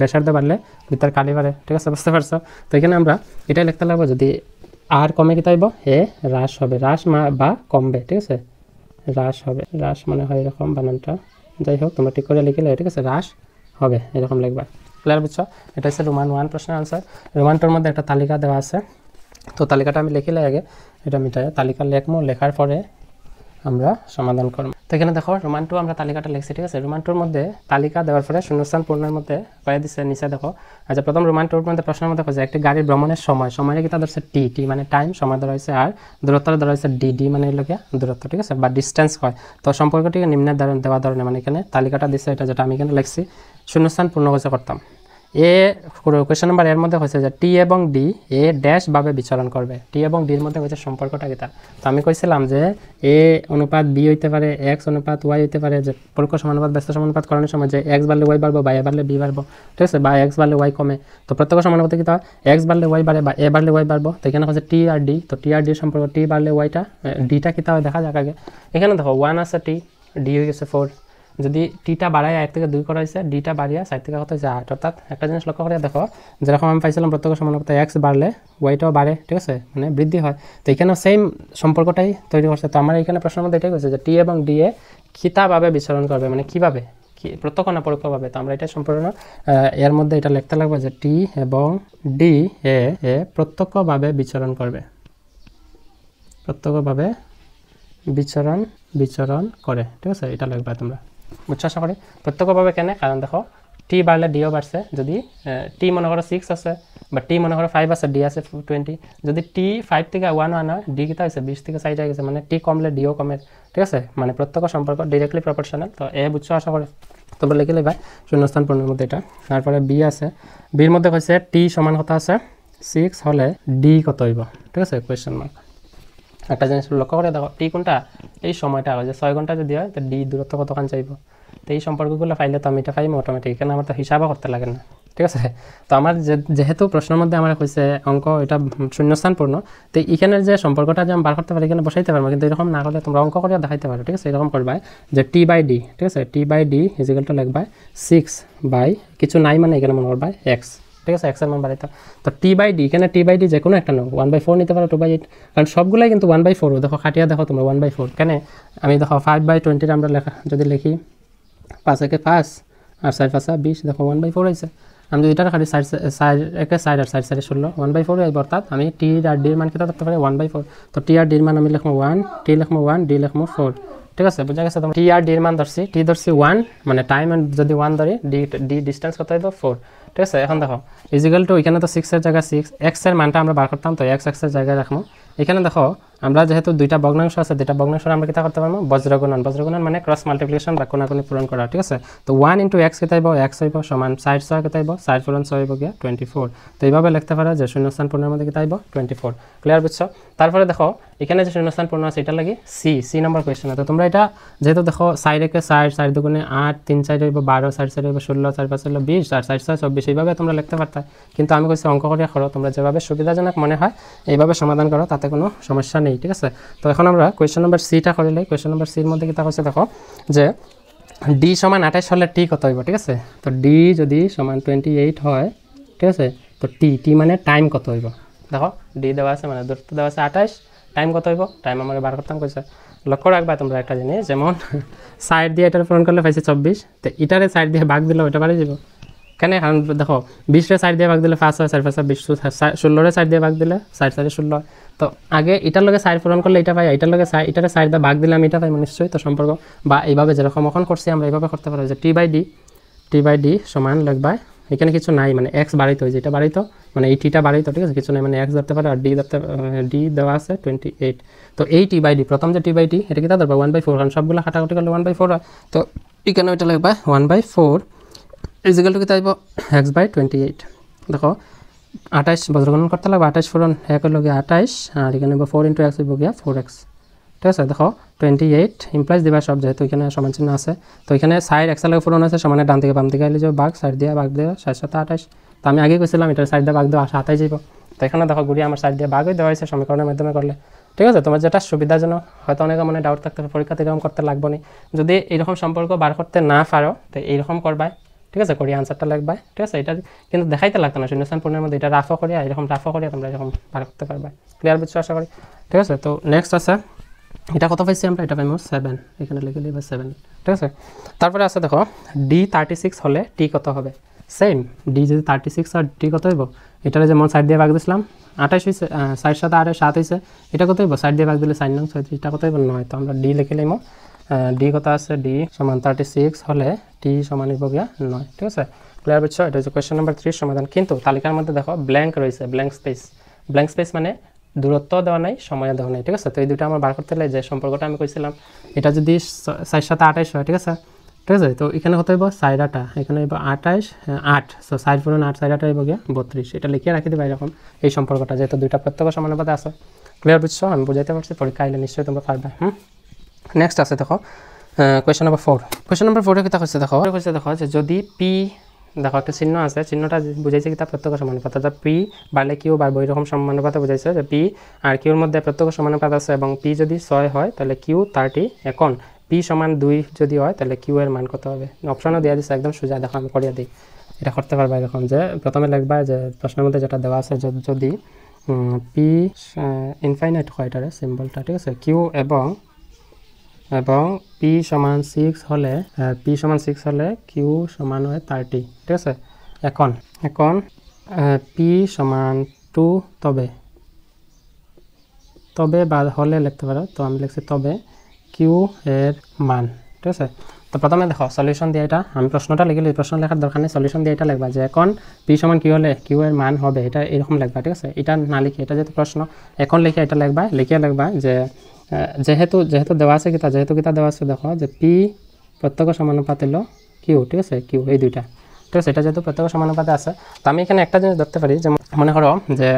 ব্যাসার্ধ বাড়লে বৃত্তের কালি বাড়ে, ঠিক আছে, বুঝতে পারছো। তো এখানে আমরা এটাই লিখতে লাগবো যদি আর কমে কি তাইব এ হ্রাস হবে, হ্রাস বা কমবে, ঠিক আছে, হ্রাস হবে, হ্রাস মানে হয় এরকম বানানটা, যাই হোক তোমরা ঠিক করে লিখলে, ঠিক আছে, হ্রাস হবে এরকম লিখবা। ক্লিয়ার বুঝছো? এটা হচ্ছে রোমান 1 প্রশ্নের আনসার। রোমান 2 মধ্যে একটা তালিকা দেওয়া আছে, তো তালিকাটা আমি লিখিলে আগে এটা মিটাই তালিকা লিখবো, লেখার পরে আমরা সমাধান করব। তো এখানে দেখো রোমান 2 আমরা তালিকাটা লিখছি, ঠিক আছে। রোমান 2 মধ্যে তালিকা দেওয়ার পরে শূন্যস্থান পূর্ণের মধ্যে পাই দিচ্ছে নিচে দেখো। আচ্ছা, প্রথম রোমান 2 মধ্যে প্রশ্নের মধ্যে হচ্ছে একটি গাড়ির ভ্রমণের সময়টা কি তা ধরছে টি মানে টাইম, সময় ধরা হয়েছে, আর দূরত্বটা ধরা হয়েছে ডি মানে এলাকা দূরত্ব, ঠিক আছে, বা ডিস্টেন্স হয়। তো সম্পর্কটিকে নিম্নের দেওয়া ধরনের মানে এখানে তালিকাটা দিচ্ছে এটা যেটা আমি এখানে লিখছি, শূন্যস্থান পূর্ণ করতাম। এ কোয়েশ্চন নাম্বার এর মধ্যে হয়েছে যে টি এবং ডি এ ড্যাশ ভাবে বিচরণ করবে, টি এবং ডির মধ্যে হয়েছে সম্পর্কটা কিতা। তো আমি কইছিলাম যে এ অনুপাত বি হইতে পারে, এক্স অনুপাত ওয়াই হইতে পারে, যে পরোক্ষ সমানুপাত ব্যস্ত সমানুপাত করানোর সময় যে এক্স বাড়লে ওয়াই বাড়বো বা এ বাড়লে বি বাড়বো, ঠিক আছে, বা এক্স বাড়লে ওয়াই কমে। তো প্রত্যক্ষ সমানুপাতে কিতা এক্স বাড়লে ওয়াই বাড়ে বা এ বাড়লে ওয়াই বাড়বো। তো এখানে হচ্ছে টি আর ডি, তো টি আর ডির সম্পর্ক টি বাড়লে ওয়াইটা ডিটা কিতা হয় দেখা যাক আগে। এখানে দেখো 1 আছে টি, ডি হয়ে গেছে 4, যদি টিটা বাড়ায় 1 থেকে 2 করা হয়েছে, ডিটা বাড়িয়া 4 থেকে কত হয়েছে 8। অর্থাৎ একটা জিনিস লক্ষ্য করে দেখো, যেরকম আমি পাইছিলাম প্রত্যক্ষ সমানুপাতে এক্স বাড়লে ওয়াইটাও বাড়ে, ঠিক আছে, মানে বৃদ্ধি হয়। তো এখানেও সেম সম্পর্কটাই তৈরি করছে। তো আমার এখানে প্রশ্নের মধ্যে এটাই হয়েছে যে টি এবং ডি এ কিতাভাবে বিচরণ করবে, মানে কীভাবে, কি প্রত্যক্ষ না পরোক্ষভাবে। তো আমরা এটা সম্পূর্ণ এর মধ্যে এটা লিখতে লাগবে যে টি এবং ডি এ প্রত্যক্ষভাবে বিচরণ করবে, প্রত্যক্ষভাবে বিচরণ করে, ঠিক আছে, এটা লিখবা তোমরা, বুঝছো আশা করি। প্রত্যক্ষভাবে কেন, কারণ দেখো টি বাড়লে ডিও বাড়ছে। যদি টি মনে করো 6 আছে বা টি মনে করো 5 আছে, ডি আছে 20, যদি টি 5 থেকে 1 হয়, ডি কিতা হয়েছে 20 থেকে 60 হয়ে গেছে, মানে টি কমলে ডিও কমে, ঠিক আছে, মানে প্রত্যক্ষ সম্পর্ক ডিরেক্টলি প্রপোর্শনাল। তো এ বুঝছো আশা করি, তোমরা লিখে লিখবা শূন্যস্থান পূর্ণের মধ্যে এটা। তারপরে বি আছে, বির মধ্যে হয়েছে টি সমান কত আছে 6 হলে ডি কত হইব, ঠিক আছে, কোয়েশ্চেন মার্ক। একটা জিনিস লক্ষ্য করে দেখো, টি কোনটা এই সময়টা হয় যে 6 ঘন্টা যদি হয়, তো ডি দূরত্ব কতক্ষণ চাইব। তো এই সম্পর্কগুলো ফাইলে তো আমি এটা পাইম অটোমেটিক, এখানে আমার তো হিসাবও করতে লাগে না, ঠিক আছে। তো আমার যেহেতু প্রশ্নের মধ্যে আমার হয়েছে অঙ্ক এটা শূন্যস্থান পূর্ণ, তো এখানের যে সম্পর্কটা যে আমি বার করতে পারি এখানে বসাইতে পারবো, কিন্তু এরকম না করলে তোমরা অঙ্ক করে দেখাইতে পারো, ঠিক আছে। এরকম করবা যে টি বাই ডি, ঠিক আছে, টি বাই ডি ইজিক্যাল টু লিখবা 6 বাই কিছু নাই, মানে এখানে মনে করবা এক্স, ঠিক আছে, এক্সের মান বাড়াইতে। তো টি বাই ডি, এখানে টি বাই ডি যে কোনো একটা নাও, 1/4 নিতে পারো, 2/8, কারণ সবগুলাই কিন্তু 1/4। দেখো খাটিয়া দেখো তোমরা 1/4 কেন, আমি দেখো 5/20 আমরা লেখা যদি লিখি 5 একে 5 আর 4 5 20, দেখো 1/4 হয়েছে। আমি যদি এটা খালি 4 একে 4 আর 4 4 16, 1/4 হইব। অর্থাৎ আমি টি আর ডির মান কেটে ধরতে পারি 1/4। তো টি আর ডির মান আমি লিখবো 1, টি লিখবো 1, ডি লিখবো 4, ঠিক আছে, বুঝা গেছে। তোমার টি আর ডির মান ধরছি, টি ধরছি 1, মানে টাইম যদি 1 ধরি, ডি ডিস্টেন্স কত হইব 4, ঠিক আছে। এখন দেখো ইজিক্যাল টু, এখানে তো 6 এর জায়গায় 6, এক্স এর মানটা আমরা বার করতাম, তো এক্স এর জায়গায় রাখবো। এখানে দেখো আমরা যেহেতু দুইটা ভগ্নাংশ আছে, দুইটা ভগ্নাংশ আমরা কিতা করতে পারবো বজ্রগুণন, বজ্রগুণন মানে ক্রস মাল্টিপ্লিকেশন বা কোনাকুনি পূরণ করা, ঠিক আছে। তো 1 ইন্টু এক্স কেটে হইব, এক্স হইব সমান 4 6 কেটে হইব, 4 পূরণ 6 হইব গিয়া 24। তো এইভাবে লিখতে পারো যে শূন্যস্থান পূর্ণের মধ্যে কিতা হইব 24। ক্লিয়ার বুঝছো। তারপরে দেখো এখানে যে শূন্যস্থান পূর্ণ আছে এটা লাগি সি নাম্বার কোয়েশ্চেন। তো তোমরা এটা যেহেতু দেখো 4 একে 4, 4 দুগুণে 8, 3 4 হইব 12, 4 4 হইব 16, 4 5 হলো 20 আর 4 6 24, এইভাবে তোমরা লিখতে পারতা। কিন্তু আমি কইছি অঙ্ক করে করো, তোমরা যেভাবে সুবিধাজনক মনে হয় এইভাবে সমাধান করো, তাতে কোনো সমস্যা নেই, ঠিক আছে। তো এখন আমরা কোয়েশ্চেন নাম্বার সিটা করিলে, কোয়েশ্চেন নাম্বার সির মধ্যে কিতা হচ্ছে দেখো যে ডি সমান 28 হলে টি কত হইব, ঠিক আছে। তো ডি যদি সমান 28 হয়, ঠিক আছে, তো টি মানে টাইম কত হইব। দেখো ডি দেওয়া আছে, মানে দূরত্ব দেওয়া আছে 28, টাইম কত হইব, টাইম আমরা বার করতাম কইছে। লক্ষ্য রাখবা তোমরা একটা জিনিস, যেমন সাইড দিয়ে এটার পূরণ করলে পাইছে 24, তো এটারে সাইড দিয়ে ভাগ দিলে ওইটা বাড়ি যাব কেন, কারণ দেখো 20 সাইড দিয়ে ভাগ দিলে 5 হয়, 4 5 20, 16 সাইড দিয়ে ভাগ দিলে 4 4 16। তো আগে এটার লগে সাইড পূরণ করলে এটা পাই, এটার লগে এটারে সাইড দিয়ে ভাগ দিলে আমি এটা পাই, নিশ্চয়ই। তো সম্পর্ক বা এইভাবে যেরকম এখন করছি আমরা এইভাবে করতে পারবো যে টি বাই ডি সমান লিখবা, এখানে কিছু নাই, মানে এক্স বাড়াইতো, হয়েছে এটা বাড়াইতো, মানে এই টিটা বাড়াইতো, ঠিক আছে, কিছু নাই, মানে এক্স ধরতে পারে আর ডি দেওয়া আছে 28। তো এই টি বাই ডি, প্রথম যে টি বাই ডি এটা কিতা ধরবা 1/4, কারণ সবগুলো কাটাকুটি করলে 1/4 হয়। তো এখানে ওইটা লিখবা 1/4 ইজিক্যাল টু কিতা আইব x/28। দেখো 28 বজ্রগণন করতে লাগবে, 28 পূরণ 1 হলো গিয়ে 28, আর এখানে 4 ইন্টু এক্স হইব গিয়া 4x, ঠিক আছে। দেখো 28 ইমপ্লাইজ দিবা সব, যেহেতু এখানে সমান চিহ্ন আছে। তো এখানে সাইড এক্সের লগে পূরণ আছে, সমানে ডান থেকে বাম দিকে আইলে যাবে ভাগ, সাইড দিয়ে ভাগ দিয়ে 7 7 28। তো আমি আগে কইছিলাম এটার সাইড দিয়ে ভাগ দেওয়া 27 যাইব। তো এখানে দেখো ঘুরিয়ে আমার সাইড দিয়ে ভাগ হয়ে দেওয়া হয়েছে সমীকরণের মাধ্যমে করলে, ঠিক আছে। তোমার যেটা সুবিধাজনক, হয়তো অনেকে মনে ডাউট থাকতে পারে পরীক্ষাতে এরকম করতে লাগবে না। যদি এইরকম সম্পর্ক বার করতে না পারো তো এইরকম করবাই, ঠিক আছে, করি আনসারটা লিখবাই, ঠিক আছে। এটা কিন্তু দেখাইতে লাগতো না, শূন্যস্থান পূর্ণের মধ্যে এটা রাফও করিয়া এরকম রাফও করিয়া তোমরা এরকম বার করতে পারবে। ক্লিয়ার বুঝছো আশা করি, ঠিক আছে। তো নেক্সট আছে এটা কত পাইছি আমরা, এটা পাইমো 7, এখানে লিখে দিবা 7, ঠিক আছে। তারপরে আছে দেখো ডি 36 হলে টি কত হবে, সেম ডি যদি 36 আর টি কত হইব, এটারে যেমন সাইড দিয়ে ভাগ দিয়েছিলাম 28 হয়েছে, 4 7 8 7 হয়েছে, এটা কত হইব সাইড দিয়ে ভাগ দিলে 4 9 36, এটা কত হইব 9। তো আমরা ডি লিখে নিলাম, ডি কত আছে, ডি সমান 36 হলে টি সমান হইব গিয়া 9, ঠিক আছে। ক্লিয়ার বুঝছো, এটা হচ্ছে কোয়েশ্চেন নাম্বার 3 সমাধান। কিন্তু তালিকার মধ্যে দেখো ব্ল্যাঙ্ক রয়েছে, ব্ল্যাঙ্ক স্পেস মানে দূরত্ব দেওয়া নাই, সময় দেওয়া নাই, ঠিক আছে। তো এই দুটো আমার বার করতে হলে যে সম্পর্কটা আমি কইছিলাম, এটা যদি 4 7 28 হয়, ঠিক আছে, ঠিক আছে। তো এখানে কত হইব 4টা, এখানে হইব 28 8, সো 4 পূরণ 8 4টা হইব গিয়া 32। এটা লিখিয়ে রাখি দিবা এরকম এই সম্পর্কটা, যেহেতু দুইটা প্রত্যক্ষ সমানুপাতে আছে। ক্লিয়ার বুঝছো? আমি বুঝাইতে পারছি, পরীক্ষা আইলে নিশ্চয়ই তোমরা পারবে। নেক্সট আছে দেখো কোয়েশ্চন নাম্বার 4। কোয়েশ্চন নাম্বার 4 এ কিতা কইছে দেখো যে যদি পি, দেখো একটা চিহ্ন আছে, চিহ্নটা বুঝাইছে কিতা প্রত্যক্ষ সমানুপাত, অর্থাৎ পি বাড়লে কিউ বাড়বে এরকম সমানুপাতে বুঝাইছে যে পি আর কিউর মধ্যে প্রত্যক্ষ সমানুপাত আছে এবং পি যদি 6 হয় তাহলে কিউ 30। এখন পি সমান 2 যদি হয় তাহলে কিউ এর মান কত হবে? অপশনও দেওয়া দিচ্ছে, একদম সোজা। দেখো আমি করিয়া দিই, এটা করতে পারবা এরকম যে প্রথমে লিখবা যে প্রশ্নের মধ্যে যেটা দেওয়া আছে যদি পি ইনফাইনাইট হয় এটার সিম্বলটা, ঠিক আছে, কিউ এবং পি সমান 6 হলে কিউ সমান হয় 30, ঠিক আছে। এখন পি সমান 2 তবে বা হলে লিখতে পারো, তো আমি লিখছি তবে কিউ এর মান, ঠিক আছে। তো প্রথমে দেখো সলিউশন দিয়ে, এটা আমি প্রশ্নটা লিখলে প্রশ্ন লেখার দরকার নেই, সলিউশন দিয়ে এটা লিখবা যে এখন পি সমান কিউ হলে কিউ এর মান হবে, এটা এরকম লিখবা, ঠিক আছে। এটা না লিখে, এটা যেহেতু প্রশ্ন, এখন লিখে এটা লিখবা যে যেহেতু দেওয়া আছে যেহেতু দেওয়া আছে, দেখো যে পি প্রত্যক্ষ সমানুপাত হলো কিউ, ঠিক আছে, কিউ এই দুইটা, ঠিক আছে। এটা যেহেতু প্রত্যক্ষ সমানুপাতে আছে, তো আমি এখানে একটা জিনিস ধরতে পারি, যে মনে করো যে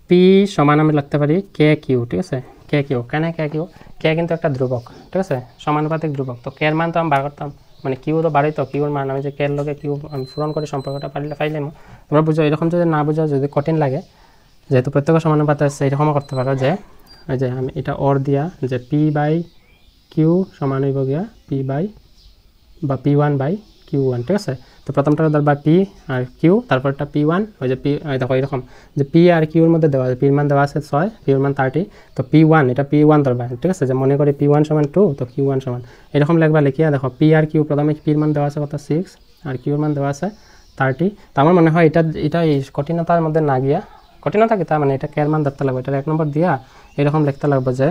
পি সমান আমি লিখতে পারি কে কিউ, ঠিক আছে, কে কিউ। কেন কে কিউ? কে কিন্তু একটা ধ্রুবক, ঠিক আছে, সমানুপাতিক ধ্রুবক। তো কে এর মান তো আমি বার করতাম, মানে কিউরও বাড়িত, কিউর মান আমি যে কে এর লগে কিউ আমি পূরণ করে সম্পর্কটা পাইলাম। তোমরা বুঝো, এরকম যদি না বুঝো, যদি কঠিন লাগে, যেহেতু প্রত্যক্ষ সমানুপাতে আছে, এরকমও করতে পারো যে ওই যে আমি এটা অর দিয়া যে পি বাই কিউ সমান হইব গিয়া পি বাই বা P1 বাই Q1, ঠিক আছে। তো প্রথমটা ধরবা পি আর কিউ, তারপরটা P1, ওই যে পি, দেখো এরকম যে পি আর কিউর মধ্যে দেওয়া আছে, পির মান দেওয়া আছে 6, কিউর মান 30, তো P1, এটা P1 ধরবা, ঠিক আছে। যে মনে করি P1 সমান 2, তো Q1 সমান এরকম লিখবা। লিখিয়া দেখো পি আর কিউ, প্রথমে পির মান দেওয়া আছে কত 6 আর কিউর মান দেওয়া আছে 30। তো আমার মনে হয় এটা এই কঠিনতার মধ্যে না গিয়া, কঠিনতা কি, তার মানে এটা কে এর মান ধরতে লাগবে, এটা 1 নম্বর দিয়া এরকম লিখতে লাগবে যে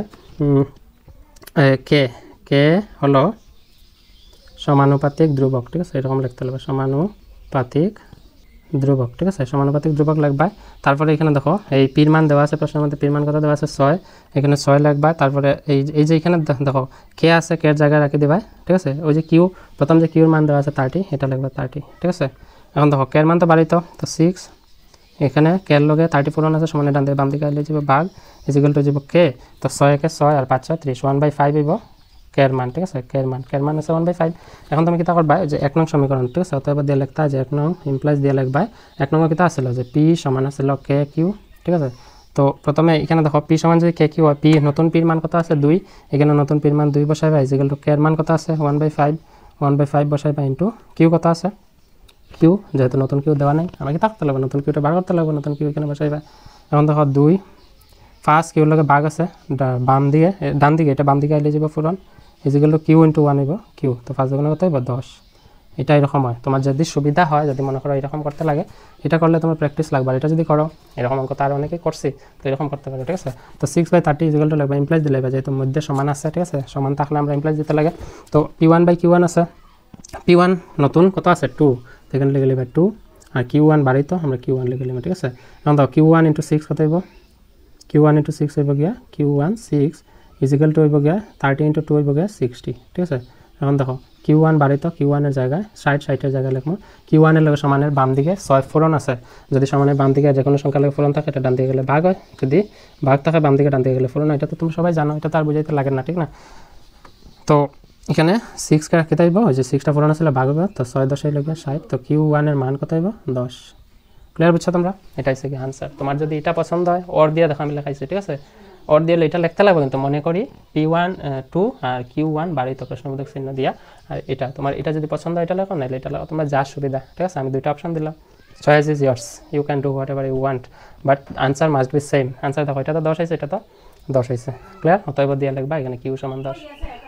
কে হলো সমানুপাতিক ধ্রুবক, ঠিক আছে, এরকম লিখতে লাগবে, সমানুপাতিক ধ্রুবক, ঠিক আছে, সমানুপাতিক ধ্রুবক লিখবা। তারপরে এখানে দেখো এই পির মান দেওয়া আছে, প্রশ্নের মধ্যে পির মান কত দেওয়া আছে 6, এখানে 6 লিখবা। তারপরে এই যে এখানে দেখো কে আছে, কে এর জায়গায় রাখি দিবা, ঠিক আছে। ওই যে কিউ, প্রথম যে কিউর মান দেওয়া আছে 30, এটা লিখবা 30, ঠিক আছে। এখন দেখো কে এর মান তো বাড়িত, তো 6, এখানে কে এর লগে 30 পূরণ আছে, সমানে ডান দিকে বাম দিকে আইলে যাব ভাগ, ইজিক্যাল টু যাব কে, তো 6 কে 6 আর 5 6 30, 1/5 হইব কে এর মান, ঠিক আছে। কে এর মান আছে 1/5। এখন তুমি কিতা করবা, যে 1 নং সমীকরণ, ঠিক আছে, অতএব দিয়ে লিখতা যে 1 নং ইমপ্লাইজ দিয়ে লিখবা 1 নং কিতা আছিল যে পি সমান আছিল কে কিউ, ঠিক আছে। তো প্রথমে এখানে দেখো পি সমান যদি কে কিউ হয়, পি নতুন পির মান কত আছে 2, এখানে নতুন পির মান 2 বসাইবা, ইজিক্যাল টু কে এর মান কত আছে 1/5 বসাইবা ইনটু কিউ কত আছে কিউ, যেহেতু নতুন কিউ দেওয়া নাই, আমাকে থাকতে লাগবে, নতুন কিউটা বার করতে লাগবে, নতুন কিউ এখানে বসাইবা। এখন দেখো 2 ফার্স্ট কিউর লগে ভাগ আছে বাম দিকে, ডান দিকে, এটা বাম দিকে আইলে যাব পূরণ, ইজিক্যাল টু কিউ ইন্টু 1 হইব কিউ, তো ফার্স্ট গুণ কত হইব 10। এটা এরকম হয়, তোমার যদি সুবিধা হয়, যদি মনে করো এরকম করতে লাগে, এটা করলে তোমার প্র্যাকটিস লাগবে। এটা যদি করো, এরকম অঙ্ক তার অনেকেই করছি, তো এরকম করতে পারো, ঠিক আছে। তো 6/30 ইজিক্যাল টু লাগবে ইমপ্লাইজ দিলে, যেহেতু মধ্যে সমান আছে, ঠিক আছে, সমান থাকলে আমরা ইমপ্লাইজ দিতে লাগে। তো P1 বাই Q1 আছে, P1 নতুন কত আছে 2, এখানে লিখে লিখবে 2 আর Q1 বাড়িত, আমরা Q1 লিখে লিখব, ঠিক আছে। এখন দাও Q1 ইন্টু 6 কত হইব, Q1 ইন্টু 6 হইব গিয়া Q1 6 ইজিক্যাল টু হইব গিয়া 30 ইন্টু 2 হইব গিয়া 60, ঠিক আছে। এখন দেখো Q1 বাড়িত, Q1 এর জায়গায় 60 এর জায়গায় লিখবো, Q1 এর লগে সমানের বাম দিকে 6 পূরণ আছে, যদি সমানের বাম দিকে যে কোনো সংখ্যা লগে পূরণ থাকে, এটা ডান দিকে গেলে ভাগ হয়, যদি ভাগ থাকে বাম দিকে, ডান দিকে গেলে পূরণ হয়, এটা তো তুমি সবাই জানো, এটা তো আর বুঝাইতে লাগে না, ঠিক না। তো এখানে 6 কে রাখতে হইব, ওই যে 6টা পূরণ আছে ভাগ হবে, তো 6 10 লগে 60, তো Q1 এর মান কত হইব 10। ক্লিয়ার বুঝছো তোমরা? এটাই হচ্ছে কি আনসার। তোমার যদি এটা পছন্দ হয়, অর দিয়ে দেখো আমি লেখাইছি, ঠিক আছে, অর দিয়ে এটা লিখতে লাগবে, কিন্তু মনে করি P1 2 আর Q1 বাড়িত প্রশ্নবোধক চিহ্ন দিয়া, আর এটা তোমার এটা যদি পছন্দ হয় এটা লেখো, নাহলে এটা লেখো, তোমার যা সুবিধা, ঠিক আছে। আমি দুইটা অপশন দিলাম, choice is yours, you can do whatever you want, but answer must be same. Answer দেখো, এটা তো 10 হয়েছে, এটা তো 10 হয়েছে, ক্লিয়ার। অতএব দিয়ে লিখবা এখানে কিউ সমান 10,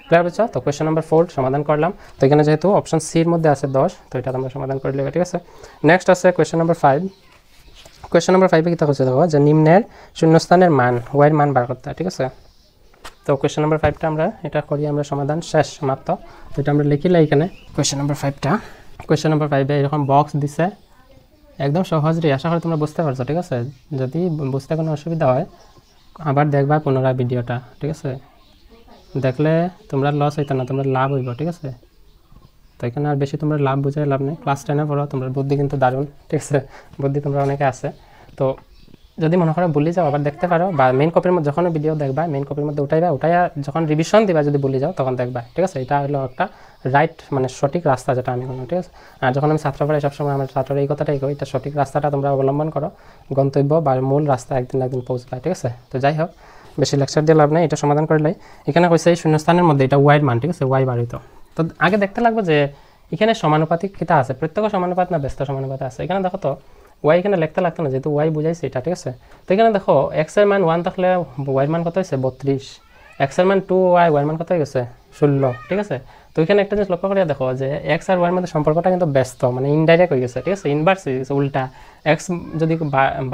ক্লিয়ার বুঝছো? তো কোয়েশ্চন নাম্বার 4 সমাধান করলাম। তো এখানে যেহেতু অপশন সির মধ্যে আছে 10, তো এটা তোমরা সমাধান করে নেবে, ঠিক আছে। নেক্সট আছে কোয়েশ্চন নাম্বার 5। কোয়েশ্চন নাম্বার 5 এ কিতা করছে দেখো, যে নিম্নের শূন্যস্থানের মান ওয়াইয়ের মান বার করতে, ঠিক আছে। তো কোয়েশ্চন নাম্বার 5টা আমরা এটা করি, আমরা সমাধান শেষ সমাপ্ত। তো এটা আমরা লিখিলাই এখানে কোয়েশ্চন নাম্বার 5টা। কোয়েশ্চন নাম্বার 5 এ এরকম বক্স দিছে, একদম সহজে, আশা করি তোমরা বুঝতে পারছো, ঠিক আছে। যদি বুঝতে কোনো অসুবিধা হয় আবার দেখবা পুনরায় ভিডিওটা, ঠিক আছে। দেখলে তোমরা লস হইতো না, তোমরা লাভ হইব, ঠিক আছে। তো এখানে আর বেশি তোমরা লাভ বুঝাই লাভ নেই, ক্লাস 10-এ পড়ো, তোমরা বুদ্ধি কিন্তু দারুণ, ঠিক আছে, বুদ্ধি তোমরা অনেকে আছে। তো যদি মনে করো ভুলে যাও আবার দেখতে পারো, বা মেইন কপির মধ্যে যখন ভিডিও দেখবা মেইন কপির মধ্যে উঠাইয়া যখন রিভিশন দিবা যদি ভুলে যাও তখন দেখবা, ঠিক আছে। এটা হলো একটা রাইট মানে সঠিক রাস্তা যেটা আমি বললাম, ঠিক আছে। আর যখন আমি ছাত্র পড়াই সবসময় আমার ছাত্ররা এই কথাটাই কই, এটা সঠিক রাস্তাটা তোমরা অবলম্বন করো, গন্তব্য বা মূল রাস্তা একদিন না একদিন পৌঁছবা, ঠিক আছে। তো যাই হোক, বেশি লেকচার দিয়ে লাভ নেই, এটা সমাধান করলেই। এখানে কইছে এই শূন্যস্থানের মধ্যে এটা ওয়াইয়ের মান, ঠিক আছে, ওয়াই বাড়িত। তো আগে দেখতে লাগবে যে এখানে সমানুপাতিক কিতা আছে, প্রত্যেক সমানুপাত না ব্যস্ত সমানুপাত আছে। এখানে দেখো তো ওয়াই এখানে লিখতে লাগতো না, যেহেতু ওয়াই বুঝাইছে এটা, ঠিক আছে। তো এখানে দেখো এক্সের মান 1 থাকলে ওয়াইয়ের মান কত হয়েছে 32, এক্সের মান 2 ওয়াইয়ের মান কত হয়ে গেছে 16, ঠিক আছে। তো এখানে একটা জিনিস লক্ষ্য করিয়া দেখো যে এক্স আর ওয়াইয়ের মধ্যে সম্পর্কটা কিন্তু ব্যস্ত মানে ইনডাইরেক্ট হয়ে গেছে, ঠিক আছে, ইনভার্স হয়ে গেছে, উল্টা। এক্স যদি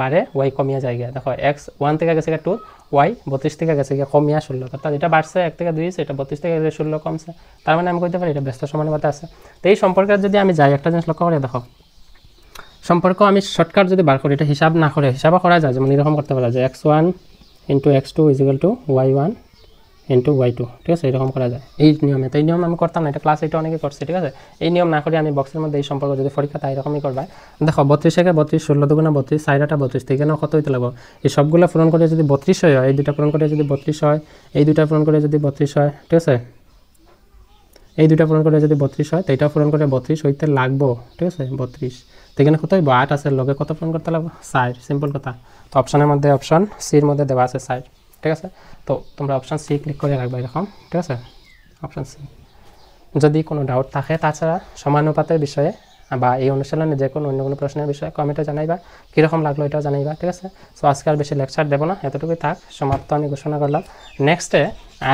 বাড়ে ওয়াই কমিয়া যায় গিয়া, দেখো এক্স 1 থেকে গেছে 2, ওয়াই 32 থেকে গেছে গিয়া কমিয়া 16, অর্থাৎ এটা বাড়ছে 1 থেকে 2 হয়েছে, এটা 32 থেকে 16 কমছে, তার মানে আমি কইতে পারি এটা ব্যস্ত সমানুপাতে আছে। তো এই সম্পর্কের যদি আমি যাই একটা জিনিস লক্ষ্য করিয়া দেখো, সম্পর্ক আমি শর্টকাট যদি বার করি, এটা হিসাব না করে হিসাবও করা যায়, যেমন এরকম করতে পারা যায় x1 into x2 is equal two y1 into y2, ঠিক আছে, এরকম করা যায় এই নিয়মে। তো এই নিয়ম আমি করতাম না, এটা ক্লাস 8 অনেকে করছে, ঠিক আছে। এই নিয়ম না করে আমি বক্সের মধ্যে এই সম্পর্ক যদি পরীক্ষা তাই এরকমই করবা। দেখো 32 থেকে 32, 16 দুগুণা 32, 4টা 32, এখানে কত হইতে লাগবে, এই সবগুলো পূরণ করে যদি 32 হয়, এই দুটা পূরণ করে যদি 32 হয়, এই দুটা পূরণ করে যদি 32 হয়, ঠিক আছে, এই দুটা পূরণ করে যদি 32 হয়, তো এইটা পূরণ করে 32 হইতে লাগবো, ঠিক আছে, 32। তো এখানে কত হইব 8 আছে, লগে কত পূরণ করতে লাগবে 4, সিম্পল কথা। তো অপশনের মধ্যে অপশন সির মধ্যে দেওয়া আছে 4, ঠিক আছে। তো তোমরা অপশন সি ক্লিক করে রাখবা এরকম, ঠিক আছে, অপশন সি। যদি কোনো ডাউট থাকে তাছাড়া সমানুপাতের বিষয়ে বা এই অনুশীলনে যে কোনো অন্য কোনো প্রশ্নের বিষয়ে কমেন্টে জানাইবা, কীরকম লাগলো এটাও জানাইবা, ঠিক আছে। সো আজকে আর বেশি লেকচার দেবো না, এতটুকুই থাক, সমাপ্ত আমি ঘোষণা করলাম। নেক্সটে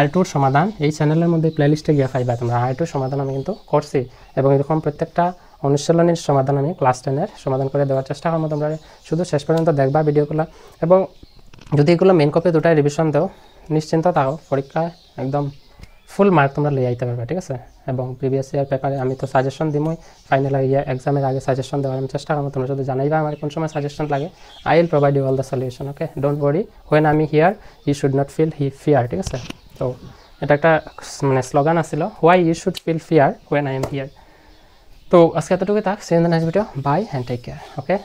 R2-র সমাধান এই চ্যানেলের মধ্যে প্লেলিস্টে গিয়ে পাইবা তোমরা। R2-র সমাধান আমি কিন্তু করছি এবং এরকম প্রত্যেকটা অনুশীলনের সমাধান আমি ক্লাস 10-এর সমাধান করে দেওয়ার চেষ্টা করবো। তোমরা শুধু শেষ পর্যন্ত দেখবা ভিডিওগুলো, এবং যদি এগুলো মেন কপি দুটাই রিভিশন দাও নিশ্চিন্ত থাকো, পরীক্ষায় একদম ফুল মার্ক তোমরা লিয়ে আইতে পারবে, ঠিক আছে। এবং প্রিভিয়াস ইয়ার পেপারে আমি তো সাজেশন দিমই, ফাইনাল ইয়ার এক্সামের আগে সাজেশন দেওয়ার আমি চেষ্টা করবো। তোমরা শুধু জানাইবা আমার কোন সময় সাজেশন লাগে, I will provide you all the solution, okay, don't worry, when আমি here you should not feel fear, ঠিক আছে। তো এটা একটা মানে স্লোগান আসছিল, why you should feel fear when I am here. তো আজকে এতটুকুই থাক, see you in the next video, bye and take care, okay.